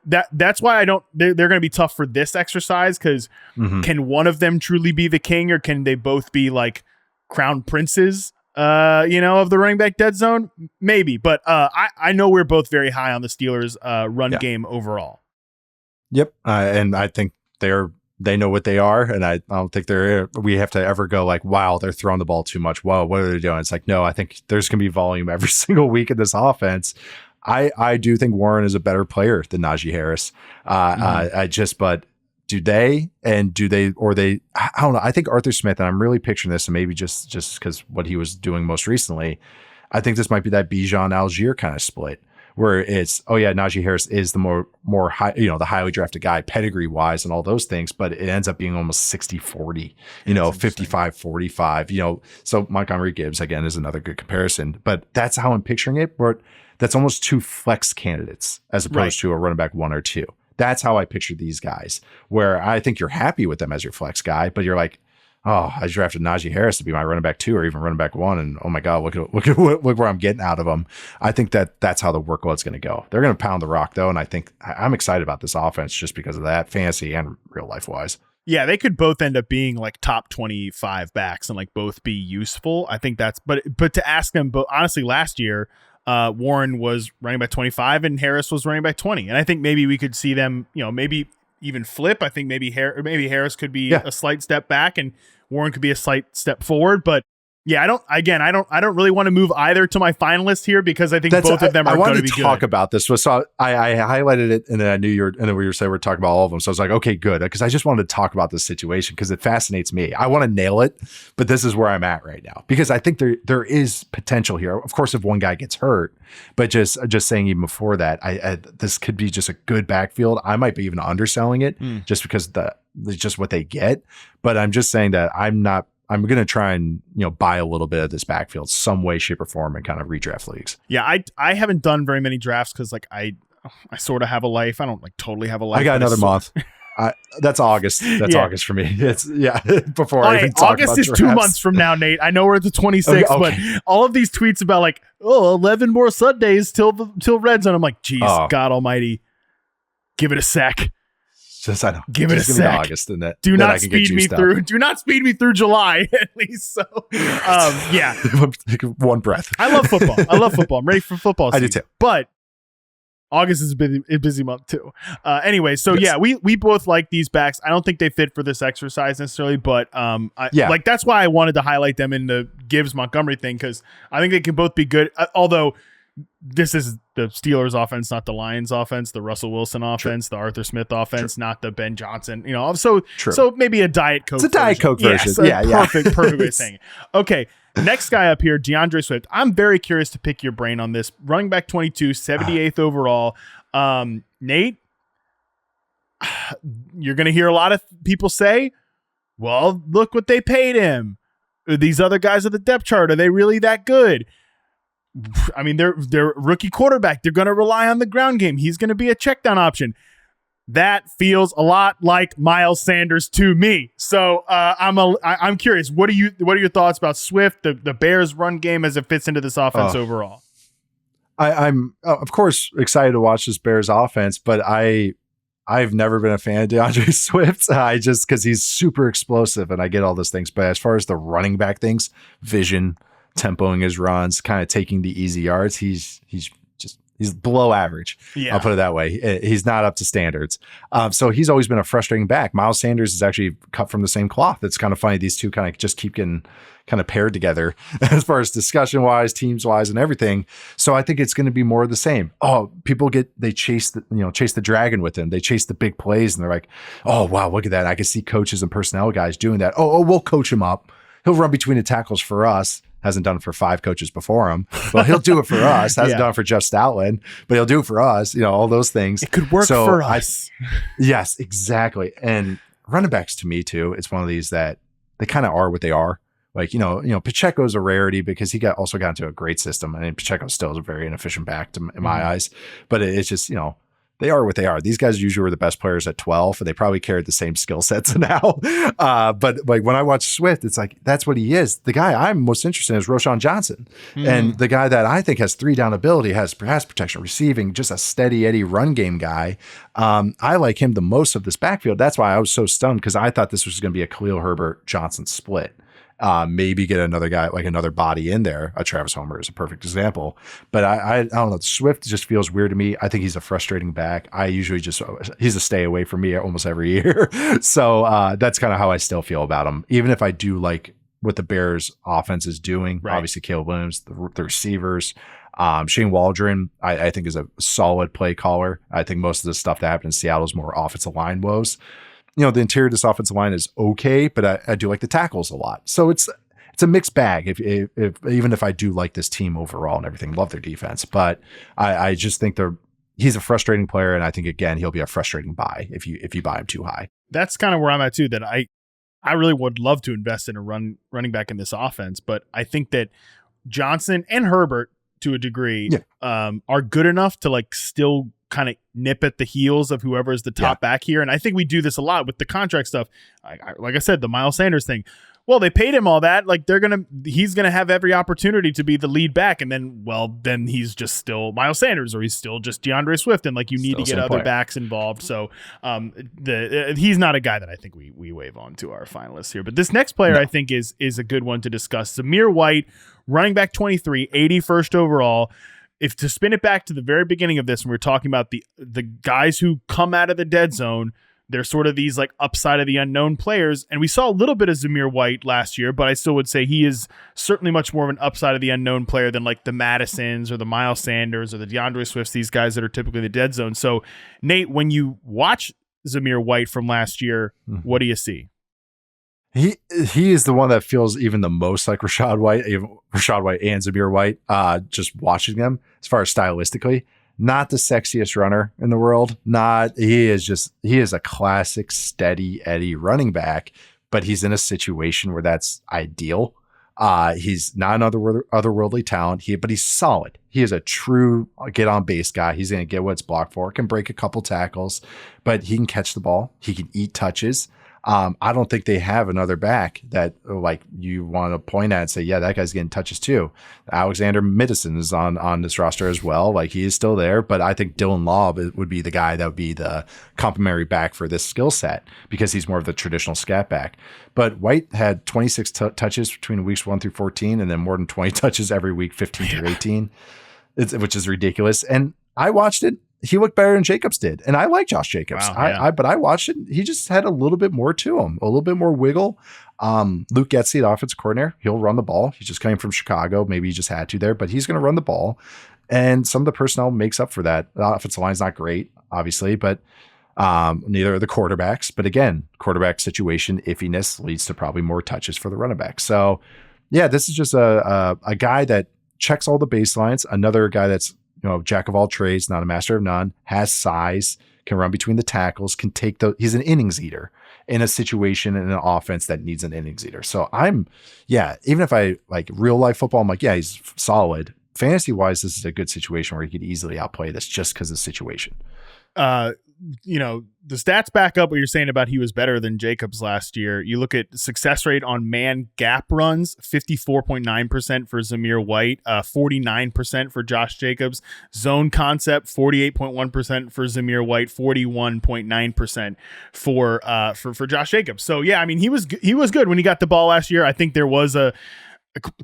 that's why they're going to be tough for this exercise because can one of them truly be the king or can they both be like crown princes, of the running back dead zone? Maybe, but I know we're both very high on the Steelers run game overall. Yep. And I think they know what they are, and I don't think we have to ever go like, wow, they're throwing the ball too much. Whoa, what are they doing? It's like, no, I think there's going to be volume every single week in this offense. I do think Warren is a better player than Najee Harris. But do they, I don't know. I think Arthur Smith, and I'm really picturing this, and maybe just because what he was doing most recently, I think this might be that Bijan Algier kind of split. Where it's, Najee Harris is the more high, the highly drafted guy, pedigree wise and all those things, but it ends up being almost 60-40, 55-45, so Montgomery Gibbs again is another good comparison, but that's how I'm picturing it. But that's almost 2 flex candidates as opposed to a running back 1 or 2. That's how I picture these guys, where I think you're happy with them as your flex guy, but you're like, oh, I drafted Najee Harris to be my running back 2 or even running back 1. And oh my God, look where I'm getting out of them. I think that's how the workload's going to go. They're going to pound the rock though. And I think I'm excited about this offense just because of that, fantasy and real life wise. Yeah, they could both end up being like top 25 backs and like both be useful. I think but to ask them, but honestly, last year, Warren was running back 25 and Harris was running back 20. And I think maybe we could see them, maybe even flip. I think maybe Harris could be a slight step back and Warren could be a slight step forward, but yeah, I don't really want to move either to my finalist here because I think both of them are going to be good. I wanted to talk about this. So I highlighted it and then I knew and then we were saying we're talking about all of them. So I was like, okay, good. Because I just wanted to talk about this situation because it fascinates me. I want to nail it, but this is where I'm at right now because I think there is potential here. Of course, if one guy gets hurt, but just saying even before that, this could be just a good backfield. I might be even underselling it just because just what they get. But I'm just saying that I'm going to try and, buy a little bit of this backfield some way, shape or form in kind of redraft leagues. Yeah. I haven't done very many drafts because like I sort of have a life. I don't like totally have a life. I got another month. That's August. That's August for me. It's before I even talk August about is drafts. 2 months from now, Nate. I know we're at the 26th, but all of these tweets about like, 11 more Sundays till red zone. I'm like, geez, God almighty, give it a sec. Just I know. Give it a sec. August, and that do that not speed me through. Do not speed me through July at least. So, yeah. Take one breath. I love football. I'm ready for football season. I do too. But August is a busy month too. Anyway, so yes. Yeah, we both like these backs. I don't think they fit for this exercise necessarily, but like that's why I wanted to highlight them in the Gibbs Montgomery thing, because I think they can both be good. Although this is the Steelers offense, not the Lions offense, the Russell Wilson offense, the Arthur Smith offense, not the Ben Johnson. So maybe a Diet Coke. It's a Diet Coke version. Perfect way of saying it. Okay. Next guy up here, DeAndre Swift. I'm very curious to pick your brain on this. Running back 22, 78th overall. Nate, you're going to hear a lot of people say, well, look what they paid him. These other guys at the depth chart, are they really that good? I mean, they're rookie quarterback. They're going to rely on the ground game. He's going to be a check down option. That feels a lot like Miles Sanders to me. So I'm curious. What are your thoughts about Swift, the Bears' run game as it fits into this offense overall? I'm of course excited to watch this Bears offense, but I've never been a fan of DeAndre Swift. I just because he's super explosive and I get all those things. But as far as the running back things, vision, tempoing his runs, kind of taking the easy yards, he's below average. Yeah. I'll put it that way. He's not up to standards. So he's always been a frustrating back. Miles Sanders is actually cut from the same cloth. It's kind of funny. These two kind of just keep getting kind of paired together as far as discussion wise, teams wise, and everything. So I think it's going to be more of the same. Oh, people chase the dragon with him. They chase the big plays and they're like, oh, wow, look at that. I can see coaches and personnel guys doing that. Oh, we'll coach him up. He'll run between the tackles for us. Hasn't done it for 5 coaches before him, but he'll do it for us. Hasn't done it for Jeff Stoutland, but he'll do it for us. All those things. It could work for us. Yes, exactly. And running backs to me too, it's one of these that they kind of are what they are. Like, Pacheco's a rarity because he also got into a great system. I mean, Pacheco still is a very inefficient back in my eyes, but it's just, they are what they are. These guys usually were the best players at 12, and they probably carried the same skill sets now. But like when I watch Swift, it's like, that's what he is. The guy I'm most interested in is Roschon Johnson. And the guy that I think has 3-down ability, has pass protection, receiving, just a steady Eddie run game guy. I like him the most of this backfield. That's why I was so stunned, because I thought this was going to be a Khalil Herbert Johnson split. Maybe get another guy, like another body in there. Travis Homer is a perfect example, but I don't know. Swift just feels weird to me. I think he's a frustrating back. He's a stay away from me almost every year. So that's kind of how I still feel about him. Even if I do like what the Bears offense is doing, obviously Caleb Williams, the receivers, Shane Waldron, I think is a solid play caller. I think most of the stuff that happened in Seattle is more offensive line woes. The interior of this offensive line is okay, but I do like the tackles a lot. So it's a mixed bag. Even if I do like this team overall and everything, love their defense, but I just think he's a frustrating player, and I think again he'll be a frustrating buy if you buy him too high. That's kind of where I'm at too. That I really would love to invest in a running back in this offense, but I think that Johnson and Herbert to a degree are good enough to like still kind of nip at the heels of whoever is the top back here. And I think we do this a lot with the contract stuff. Like I said, the Miles Sanders thing. Well, they paid him all that. Like he's going to have every opportunity to be the lead back. And then he's just still Miles Sanders, or he's still just DeAndre Swift. And like, you need to get other backs involved. So he's not a guy that I think we wave on to our finalists here. But this next player I think is a good one to discuss. Zamir White, running back 23, 81st overall. If to spin it back to the very beginning of this, when we're talking about the guys who come out of the dead zone, they're sort of these like upside of the unknown players. And we saw a little bit of Zamir White last year, but I still would say he is certainly much more of an upside of the unknown player than like the Madisons or the Miles Sanders or the DeAndre Swifts, these guys that are typically the dead zone. So Nate, when you watch Zamir White from last year, what do you see? He is the one that feels even the most like Rachaad White and Zamir White, just watching them as far as stylistically. Not the sexiest runner in the world. He is a classic steady Eddie running back, but he's in a situation where that's ideal. He's not an otherworldly talent, but he's solid. He is a true get on base guy. He's going to get what it's blocked for, can break a couple tackles, but he can catch the ball. He can eat touches. I don't think they have another back that like you want to point at and say, yeah, that guy's getting touches too. Alexander Middleton is on this roster as well. Like he is still there, but I think Dylan Law would be the guy that would be the complementary back for this skill set because he's more of the traditional scat back. But White had 26 touches between weeks 1 through 14, and then more than 20 touches every week, 15 through 18, which is ridiculous. And I watched it. He looked better than Jacobs did. And I like Josh Jacobs. Wow, but I watched it. He just had a little bit more to him, a little bit more wiggle. Luke Getsy, the offensive coordinator, he'll run the ball. He's just coming from Chicago. Maybe he just had to there, but he's going to run the ball. And some of the personnel makes up for that. The offensive line's not great, obviously, but neither are the quarterbacks. But again, quarterback situation iffiness leads to probably more touches for the running back. So yeah, this is just a guy that checks all the baselines. Another guy that's, jack of all trades, not a master of none, has size, can run between the tackles, can take he's an innings eater in a situation in an offense that needs an innings eater. So even if I like real life football, I'm like, yeah, he's solid. Fantasy wise, this is a good situation where he could easily outplay this just because of the situation. The stats back up what you're saying about he was better than Jacobs last year. You look at success rate on man gap runs, 54.9% for Zamir White, 49% for Josh Jacobs. Zone concept, 48.1% for Zamir White, 41.9% for Josh Jacobs. So yeah, I mean, he was good when he got the ball last year. I think there was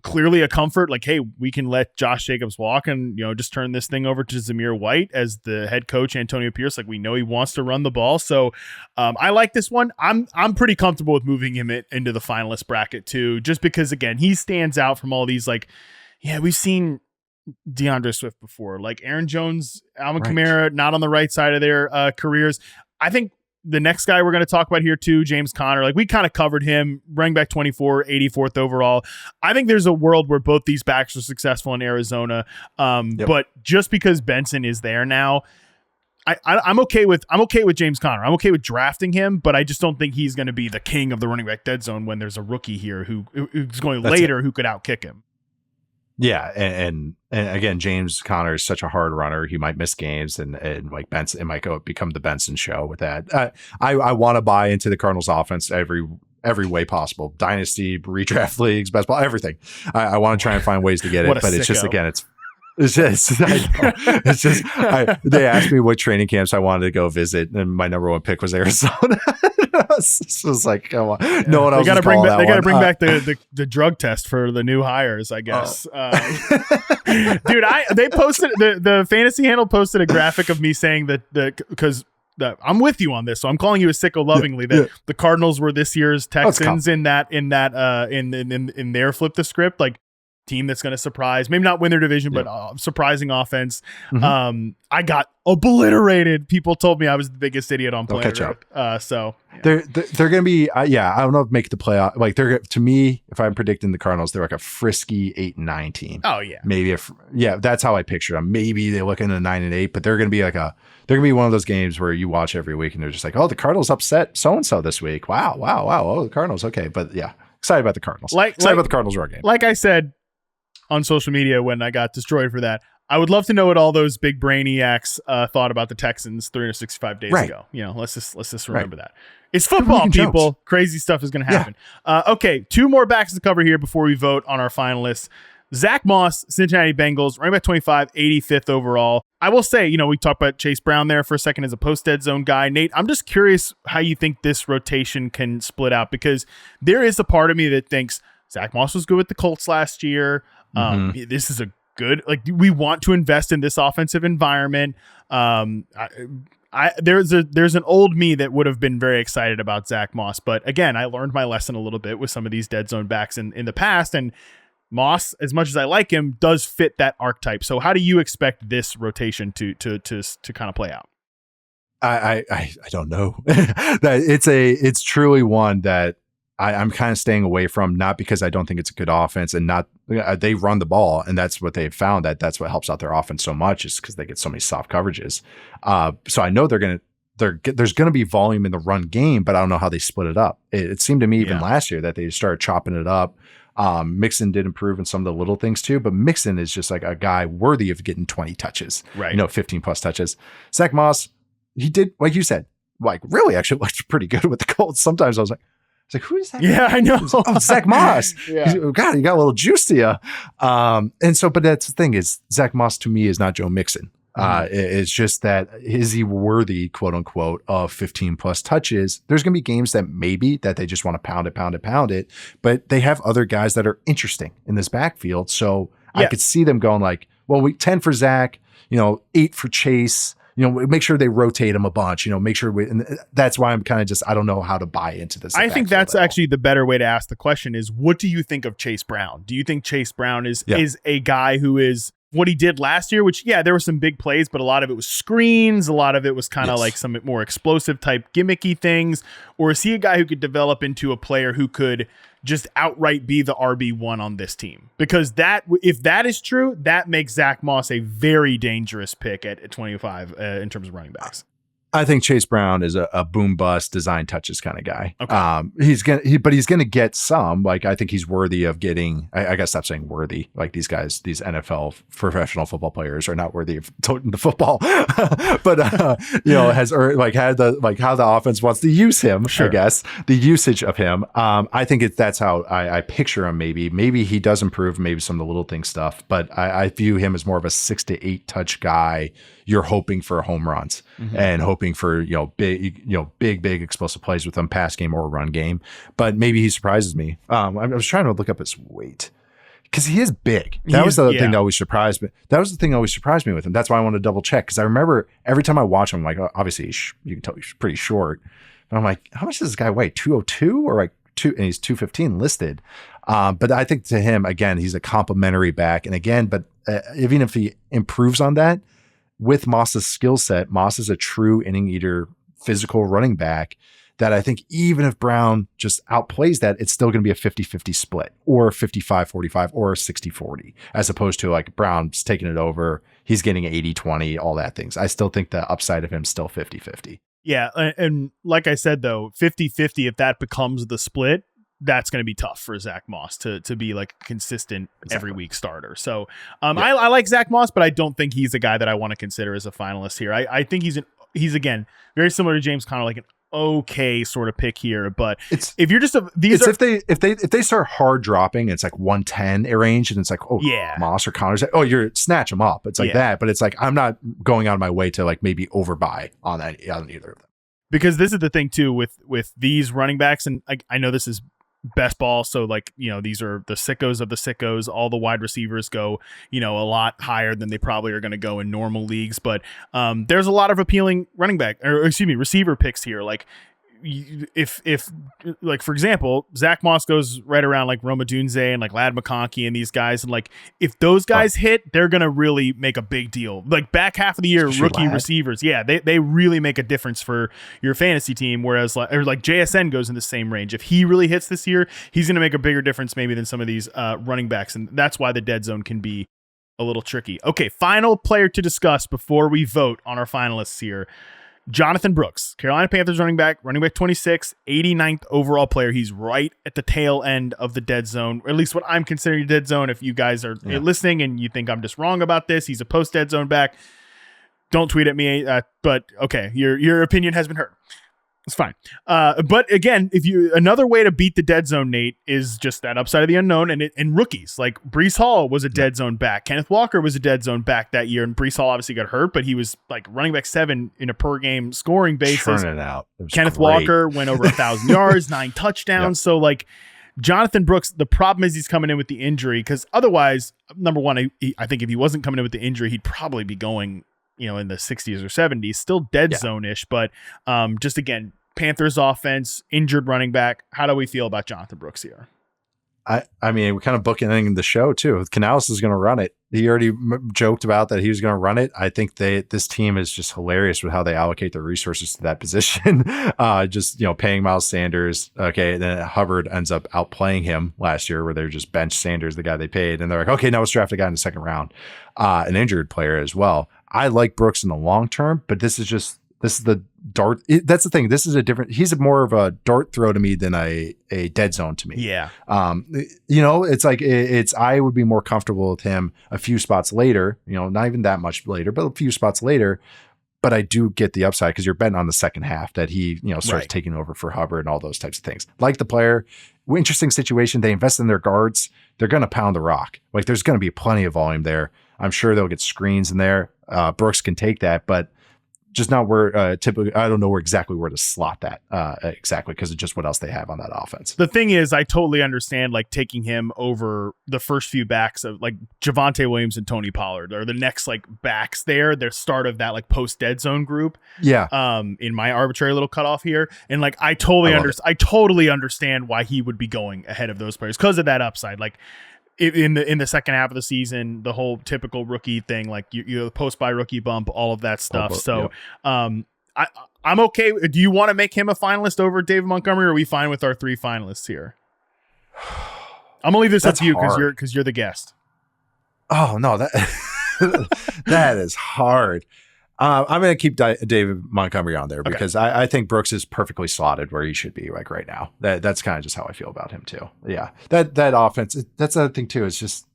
clearly a comfort, like, hey, we can let Josh Jacobs walk and just turn this thing over to Zamir White as the head coach. Antonio Pierce, like, we know he wants to run the ball. So I like this one. I'm pretty comfortable with moving him into the finalist bracket too, just because again, he stands out from all these, like, yeah, we've seen DeAndre Swift before, like Aaron Jones, Alvin Kamara, not on the right side of their careers. I think the next guy we're going to talk about here too, James Conner, like we kind of covered him, running back 24, 84th overall. I think there's a world where both these backs are successful in Arizona. But just because Benson is there now, I'm okay with James Conner. I'm okay with drafting him, but I just don't think he's going to be the king of the running back dead zone when there's a rookie here who's going later who could outkick him. Yeah, and again, James Conner is such a hard runner. He might miss games, and like Benson, it might become the Benson show with that. I want to buy into the Cardinals offense every way possible. Dynasty, redraft leagues, best ball, everything. I want to try and find ways to get it, but it's just, again, they asked me what training camps I wanted to go visit, and my number one pick was Arizona. It was like, come on. Yeah. No one else. They got to bring back the drug test for the new hires, I guess. Dude, they posted the fantasy handle posted a graphic of me saying because I'm with you on this, so I'm calling you a sicko lovingly. The Cardinals were this year's Texans in their flip the script, like team that's going to surprise, maybe not win their division, but surprising offense. Mm-hmm. I got obliterated. People told me I was the biggest idiot on planet Earth. So they're going to be, I don't know if make the playoff. Like to me, if I'm predicting the Cardinals, they're like a frisky 8-9 team. Oh yeah. Maybe that's how I picture them. Maybe they look into 9-8, but they're going to be they're going to be one of those games where you watch every week and they're just like, oh, the Cardinals upset so-and-so this week. Wow. Oh, the Cardinals. Okay. But yeah, excited about the Cardinals. Excited about the Cardinals run game. Like I said on social media when I got destroyed for that, I would love to know what all those big brainiacs thought about the Texans 365 days ago. Let's just remember that. It's football, people. Jokes. Crazy stuff is going to happen. Yeah. Okay, two more backs to cover here before we vote on our finalists. Zach Moss, Cincinnati Bengals, running back 25, 85th overall. I will say, we talked about Chase Brown there for a second as a post-dead zone guy. Nate, I'm just curious how you think this rotation can split out, because there is a part of me that thinks Zach Moss was good with the Colts last year. This is a good, we want to invest in this offensive environment. There's an old me that would have been very excited about Zach Moss, but again, I learned my lesson a little bit with some of these dead zone backs in the past, and Moss, as much as I like him, does fit that archetype. So how do you expect this rotation to kind of play out? I don't know. It's truly one that I'm kind of staying away from, not because I don't think it's a good offense, and not they run the ball, and that's what they've found, that's what helps out their offense so much, is because they get so many soft coverages. So I know there's going to be volume in the run game, but I don't know how they split it up. It seemed to me even last year that they started chopping it up. Mixon did improve in some of the little things too, but Mixon is just like a guy worthy of getting 20 touches, 15 plus touches. Zach Moss, he did, like you said, like really actually looked pretty good with the Colts. Sometimes I was like, who is that? Yeah, I know. Oh, Zach Moss. Yeah. God, you got a little juice to you. And so, but that's the thing is Zach Moss to me is not Joe Mixon. It's just that is he worthy, quote unquote, of 15 plus touches? There's going to be games that maybe that they just want to pound it, but they have other guys that are interesting in this backfield. So I could see them going like, well, 10 for Zach, 8 for Chase. Make sure they rotate him a bunch, make sure and that's why I'm kind of just, I don't know how to buy into this. I think that's actually the better way to ask the question is, what do you think of Chase Brown? Do you think Chase Brown is a guy who is what he did last year, which, there were some big plays, but a lot of it was screens. A lot of it was kind of like some more explosive type gimmicky things. Or is he a guy who could develop into a player who could just outright be the RB1 on this team? Because if that is true, that makes Zach Moss a very dangerous pick at 25 in terms of running backs. I think Chase Brown is a boom bust design touches kind of guy. Okay. He's gonna get some. Like I think he's worthy of getting. I gotta stop saying worthy. Like these guys, these NFL professional football players are not worthy of toting the football. But has had how the offense wants to use him. Sure. I guess the usage of him. I think that's how I picture him. Maybe he does improve. Maybe some of the little thing stuff. But I view him as more of a 6 to 8 touch guy. You're hoping for home runs and hoping for, big explosive plays with them, pass game or run game. But maybe he surprises me. I was trying to look up his weight because he is big. That was the thing that always surprised me. That was the thing that always surprised me with him. That's why I wanted to double check. Because I remember every time I watch him, like obviously you can tell he's pretty short. But I'm like, how much does this guy weigh? 202 or like 2? And he's 215 listed. But I think to him, again, he's a complimentary back. And again, but even if he improves on that, with Moss's skill set, Moss is a true inning eater, physical running back that I think even if Brown just outplays that, it's still going to be a 50-50 split or 55-45 or 60-40, as opposed to like Brown's taking it over. He's getting 80-20, all that things. I still think the upside of him is still 50-50. Yeah. And like I said, though, 50-50, if that becomes the split, that's going to be tough for Zach Moss to be like a consistent every week starter. So I like Zach Moss, but I don't think he's a guy that I want to consider as a finalist here. I think he's again, very similar to James Conner, like an okay sort of pick here. But if you're just if they start hard dropping, it's like 110 range, and it's like, Moss or Connor's like, you're snatch them up. It's like that, but it's like, I'm not going out of my way to like maybe overbuy on either of them. Because this is the thing too, with these running backs. And I know this is best ball. So like, these are the sickos of the sickos. All the wide receivers go, a lot higher than they probably are going to go in normal leagues. But there's a lot of appealing receiver picks here. Like if like, for example, Zach Moss goes right around like Rhamondre and like Ladd McConkey and these guys. And like, if those guys hit, they're going to really make a big deal. Like back half of the year, rookie receivers. They really make a difference for your fantasy team. Whereas like JSN goes in the same range. If he really hits this year, he's going to make a bigger difference maybe than some of these running backs. And that's why the dead zone can be a little tricky. Okay. Final player to discuss before we vote on our finalists here. Jonathon Brooks, Carolina Panthers running back 26, 89th overall player. He's right at the tail end of the dead zone, or at least what I'm considering a dead zone. If you guys are listening and you think I'm just wrong about this, he's a post dead zone back. Don't tweet at me, but okay, your opinion has been heard. It's fine. But again, another way to beat the dead zone, Nate, is just that upside of the unknown and rookies. Like Breece Hall was a dead zone back. Kenneth Walker was a dead zone back that year. And Breece Hall obviously got hurt, but he was like running back 7 in a per game scoring basis. Churning it out. Kenneth Walker went over 1,000 yards, 9 touchdowns. So like Jonathon Brooks, the problem is he's coming in with the injury, because otherwise, number one, I think if he wasn't coming in with the injury, he'd probably be going in the 60s or 70s, still dead zone-ish, but just again, Panthers offense, injured running back. How do we feel about Jonathon Brooks here? I mean, we're kind of booking the show too. Canales is going to run it. He already joked about that he was going to run it. I think this team is just hilarious with how they allocate their resources to that position. Paying Miles Sanders. Okay. Then Hubbard ends up outplaying him last year, where they're just bench Sanders, the guy they paid. And they're like, okay, now let's draft a guy in the second round, an injured player as well. I like Brooks in the long term, but this is the dart. That's the thing. This is he's more of a dart throw to me than a dead zone to me. Yeah. It's like, I would be more comfortable with him a few spots later, not even that much later, but a few spots later, But I do get the upside because you're betting on the second half that he, starts Right. taking over for Hubbard and all those types of things. Like the player, interesting situation. They invest in their guards. They're going to pound the rock. Like there's going to be plenty of volume there. I'm sure they'll get screens in there. Brooks can take that, but just not where typically, I don't know exactly where to slot that exactly because of just what else they have on that offense. The thing is, I totally understand like taking him over the first few backs of like Javonte Williams and Tony Pollard or the next like backs there, the start of that like post dead zone group. Yeah. In my arbitrary little cutoff here. And like, I totally understand why he would be going ahead of those players because of that upside. Like, in the second half of the season, the whole typical rookie thing, like you post by rookie bump, all of that stuff. I'm okay. Do you want to make him a finalist over David Montgomery, or are we fine with our 3 finalists here? I'm gonna leave this up to you because you're the guest. Oh no, that is hard. I'm going to keep David Montgomery on there because I think Brooks is perfectly slotted where he should be like right now. That's kind of just how I feel about him too. Yeah. That offense, that's the other thing too. It's just,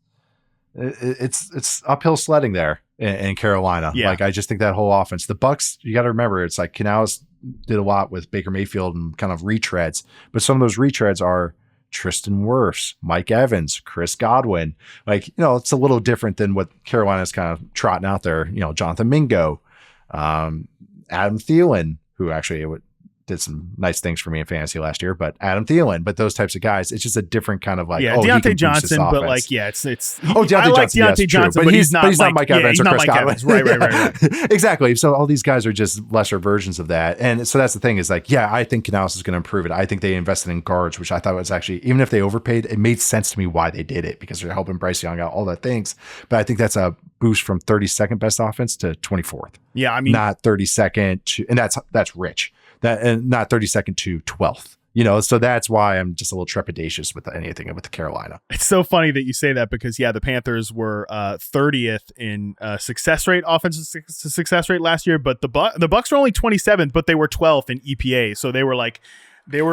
it's uphill sledding there in Carolina. Yeah. Like, I just think that whole offense, the Bucks, you got to remember, it's like Canales did a lot with Baker Mayfield and kind of retreads, but some of those retreads are Tristan Wirfs, Mike Evans, Chris Godwin. Like, it's a little different than what Carolina's kind of trotting out there. Jonathan Mingo, Adam Thielen, who actually did some nice things for me in fantasy last year, but Adam Thielen, but those types of guys, it's just a different kind of like, Deontay Johnson, but like, it's Deontay Johnson, but he's not Mike Evans or Chris Godwin. Right. Exactly. So all these guys are just lesser versions of that. And so that's the thing is like, I think Canales is going to improve it. I think they invested in guards, which I thought was actually, even if they overpaid, it made sense to me why they did it because they're helping Bryce Young out, all that things. But I think that's a boost from 32nd best offense to 24th. Yeah. I mean, not 32nd to, and that's rich. That and not 32nd to 12th. So that's why I'm just a little trepidatious with anything with Carolina. It's so funny that you say that because the Panthers were 30th in success rate, offensive success rate last year, but the Bucks were only 27th, but they were 12th in EPA. So they were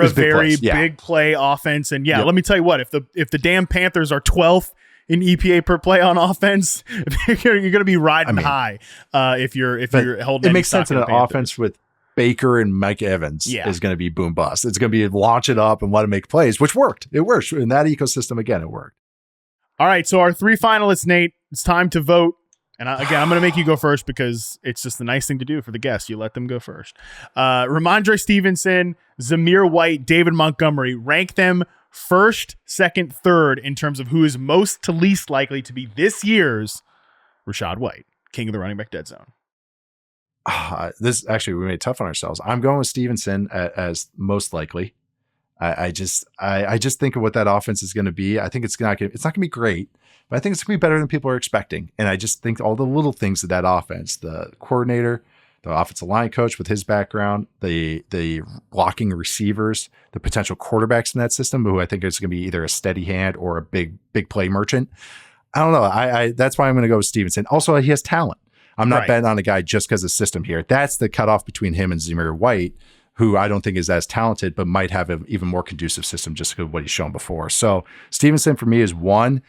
a very big play offense. And let me tell you what, if the damn Panthers are 12th in EPA per play on offense, you're going to be riding high if you're holding. It makes sense in an offense with Baker and Mike Evans is going to be boom bust. It's going to be launch it up and let him make plays, which worked. It works in that ecosystem. Again, it worked. All right. So our 3 finalists, Nate, it's time to vote. And I'm going to make you go first because it's just the nice thing to do for the guests. You let them go first. Rhamondre Stevenson, Zamir White, David Montgomery, rank them first, second, third in terms of who is most to least likely to be this year's Rachaad White, king of the running back dead zone. This actually, we made it tough on ourselves. I'm going with Stevenson as most likely. I just think of what that offense is going to be. I think it's not going to be great, but I think it's going to be better than people are expecting. And I just think all the little things of that offense, the coordinator, the offensive line coach with his background, the blocking receivers, the potential quarterbacks in that system, who I think is going to be either a steady hand or a big play merchant. I don't know. I that's why I'm going to go with Stevenson. Also, he has talent. I'm not betting on a guy just because of system here. That's the cutoff between him and Zamir White, who I don't think is as talented, but might have an even more conducive system just because of what he's shown before. So Stevenson for me is 1.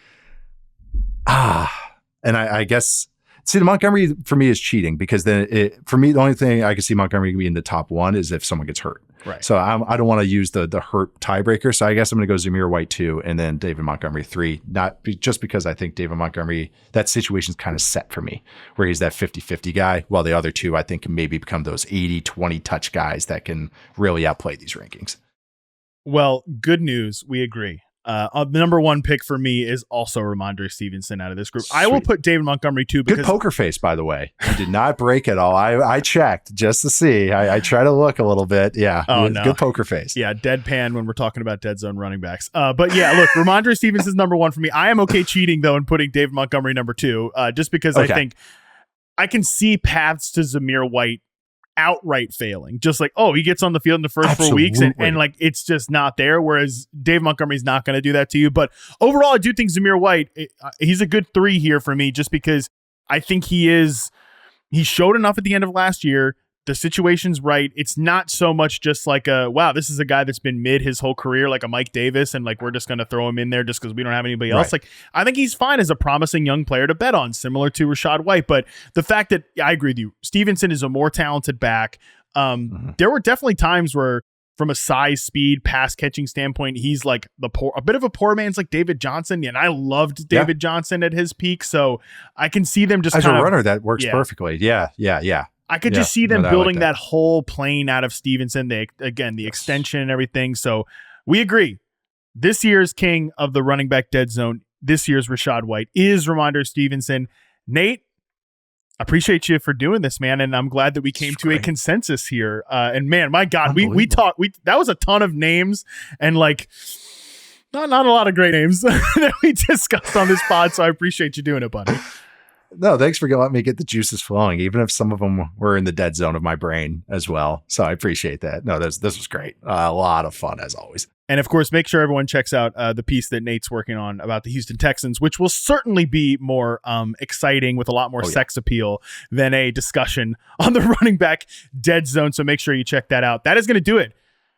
And I guess, see, the Montgomery for me is cheating because then for me, the only thing I can see Montgomery be in the top 1 is if someone gets hurt. Right. So I don't want to use the hurt tiebreaker. So I guess I'm going to go Zamir White 2 and then David Montgomery 3, just because I think David Montgomery, that situation is kind of set for me where he's that 50-50 guy, while the other 2, I think, can maybe become those 80-20 touch guys that can really outplay these rankings. Well, good news. We agree. The number 1 pick for me is also Rhamondre Stevenson out of this group. Sweet. I will put David Montgomery too. Good poker face, by the way. You did not break at all. I checked just to see. I try to look a little bit. Yeah. Oh, no. Good poker face. Yeah. Deadpan when we're talking about dead zone running backs. But yeah, look, Rhamondre Stevenson's number 1 for me. I am okay cheating though and putting David Montgomery number 2, just because I think I can see paths to Zamir White outright failing, just like, he gets on the field in the first 4 weeks and like it's just not there, whereas Dave Montgomery's not going to do that to you. But overall, I do think Zamir White, he's a good 3 here for me, just because I think he showed enough at the end of last year the situation's right. It's not so much just like wow, this is a guy that's been mid his whole career, like a Mike Davis, and like we're just going to throw him in there just because we don't have anybody else. Like, I think he's fine as a promising young player to bet on, similar to Rachaad White. But the fact that I agree with you, Stevenson is a more talented back. There were definitely times where, from a size, speed, pass catching standpoint, he's like a bit of a poor man's like David Johnson. And I loved David Johnson at his peak. So I can see them just as a runner that works perfectly. Yeah. I could just see them building that whole plane out of Stevenson. The extension and everything. So we agree. This year's king of the running back dead zone, this year's Rachaad White, is Rhamondre Stevenson. Nate, I appreciate you for doing this, man. And I'm glad that we came to a consensus here. And man, my God, we talked, that was a ton of names and like not a lot of great names that we discussed on this pod. So I appreciate you doing it, buddy. No, thanks for letting me get the juices flowing, even if some of them were in the dead zone of my brain as well. So I appreciate that. No, this was great. A lot of fun as always. And of course, make sure everyone checks out the piece that Nate's working on about the Houston Texans, which will certainly be more exciting with a lot more sex appeal than a discussion on the running back dead zone. So make sure you check that out. That is going to do it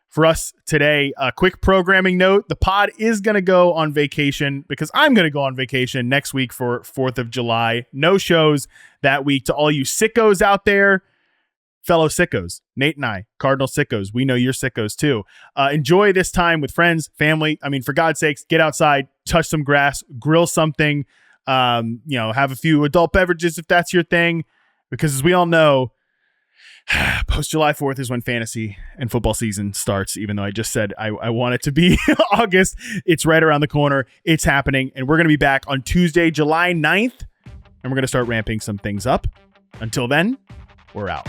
for us today. A quick programming note. The pod is going to go on vacation because I'm going to go on vacation next week for 4th of July. No shows that week. To all you sickos out there, fellow sickos, Nate and I, Cardinal sickos, we know you're sickos too. Enjoy this time with friends, family. I mean, for God's sakes, get outside, touch some grass, grill something, have a few adult beverages if that's your thing. Because as we all know, post July 4th is when fantasy and football season starts, even though I just said I want it to be August. It's right around the corner. It's happening. And we're going to be back on Tuesday, July 9th. And we're going to start ramping some things up. Until then, we're out.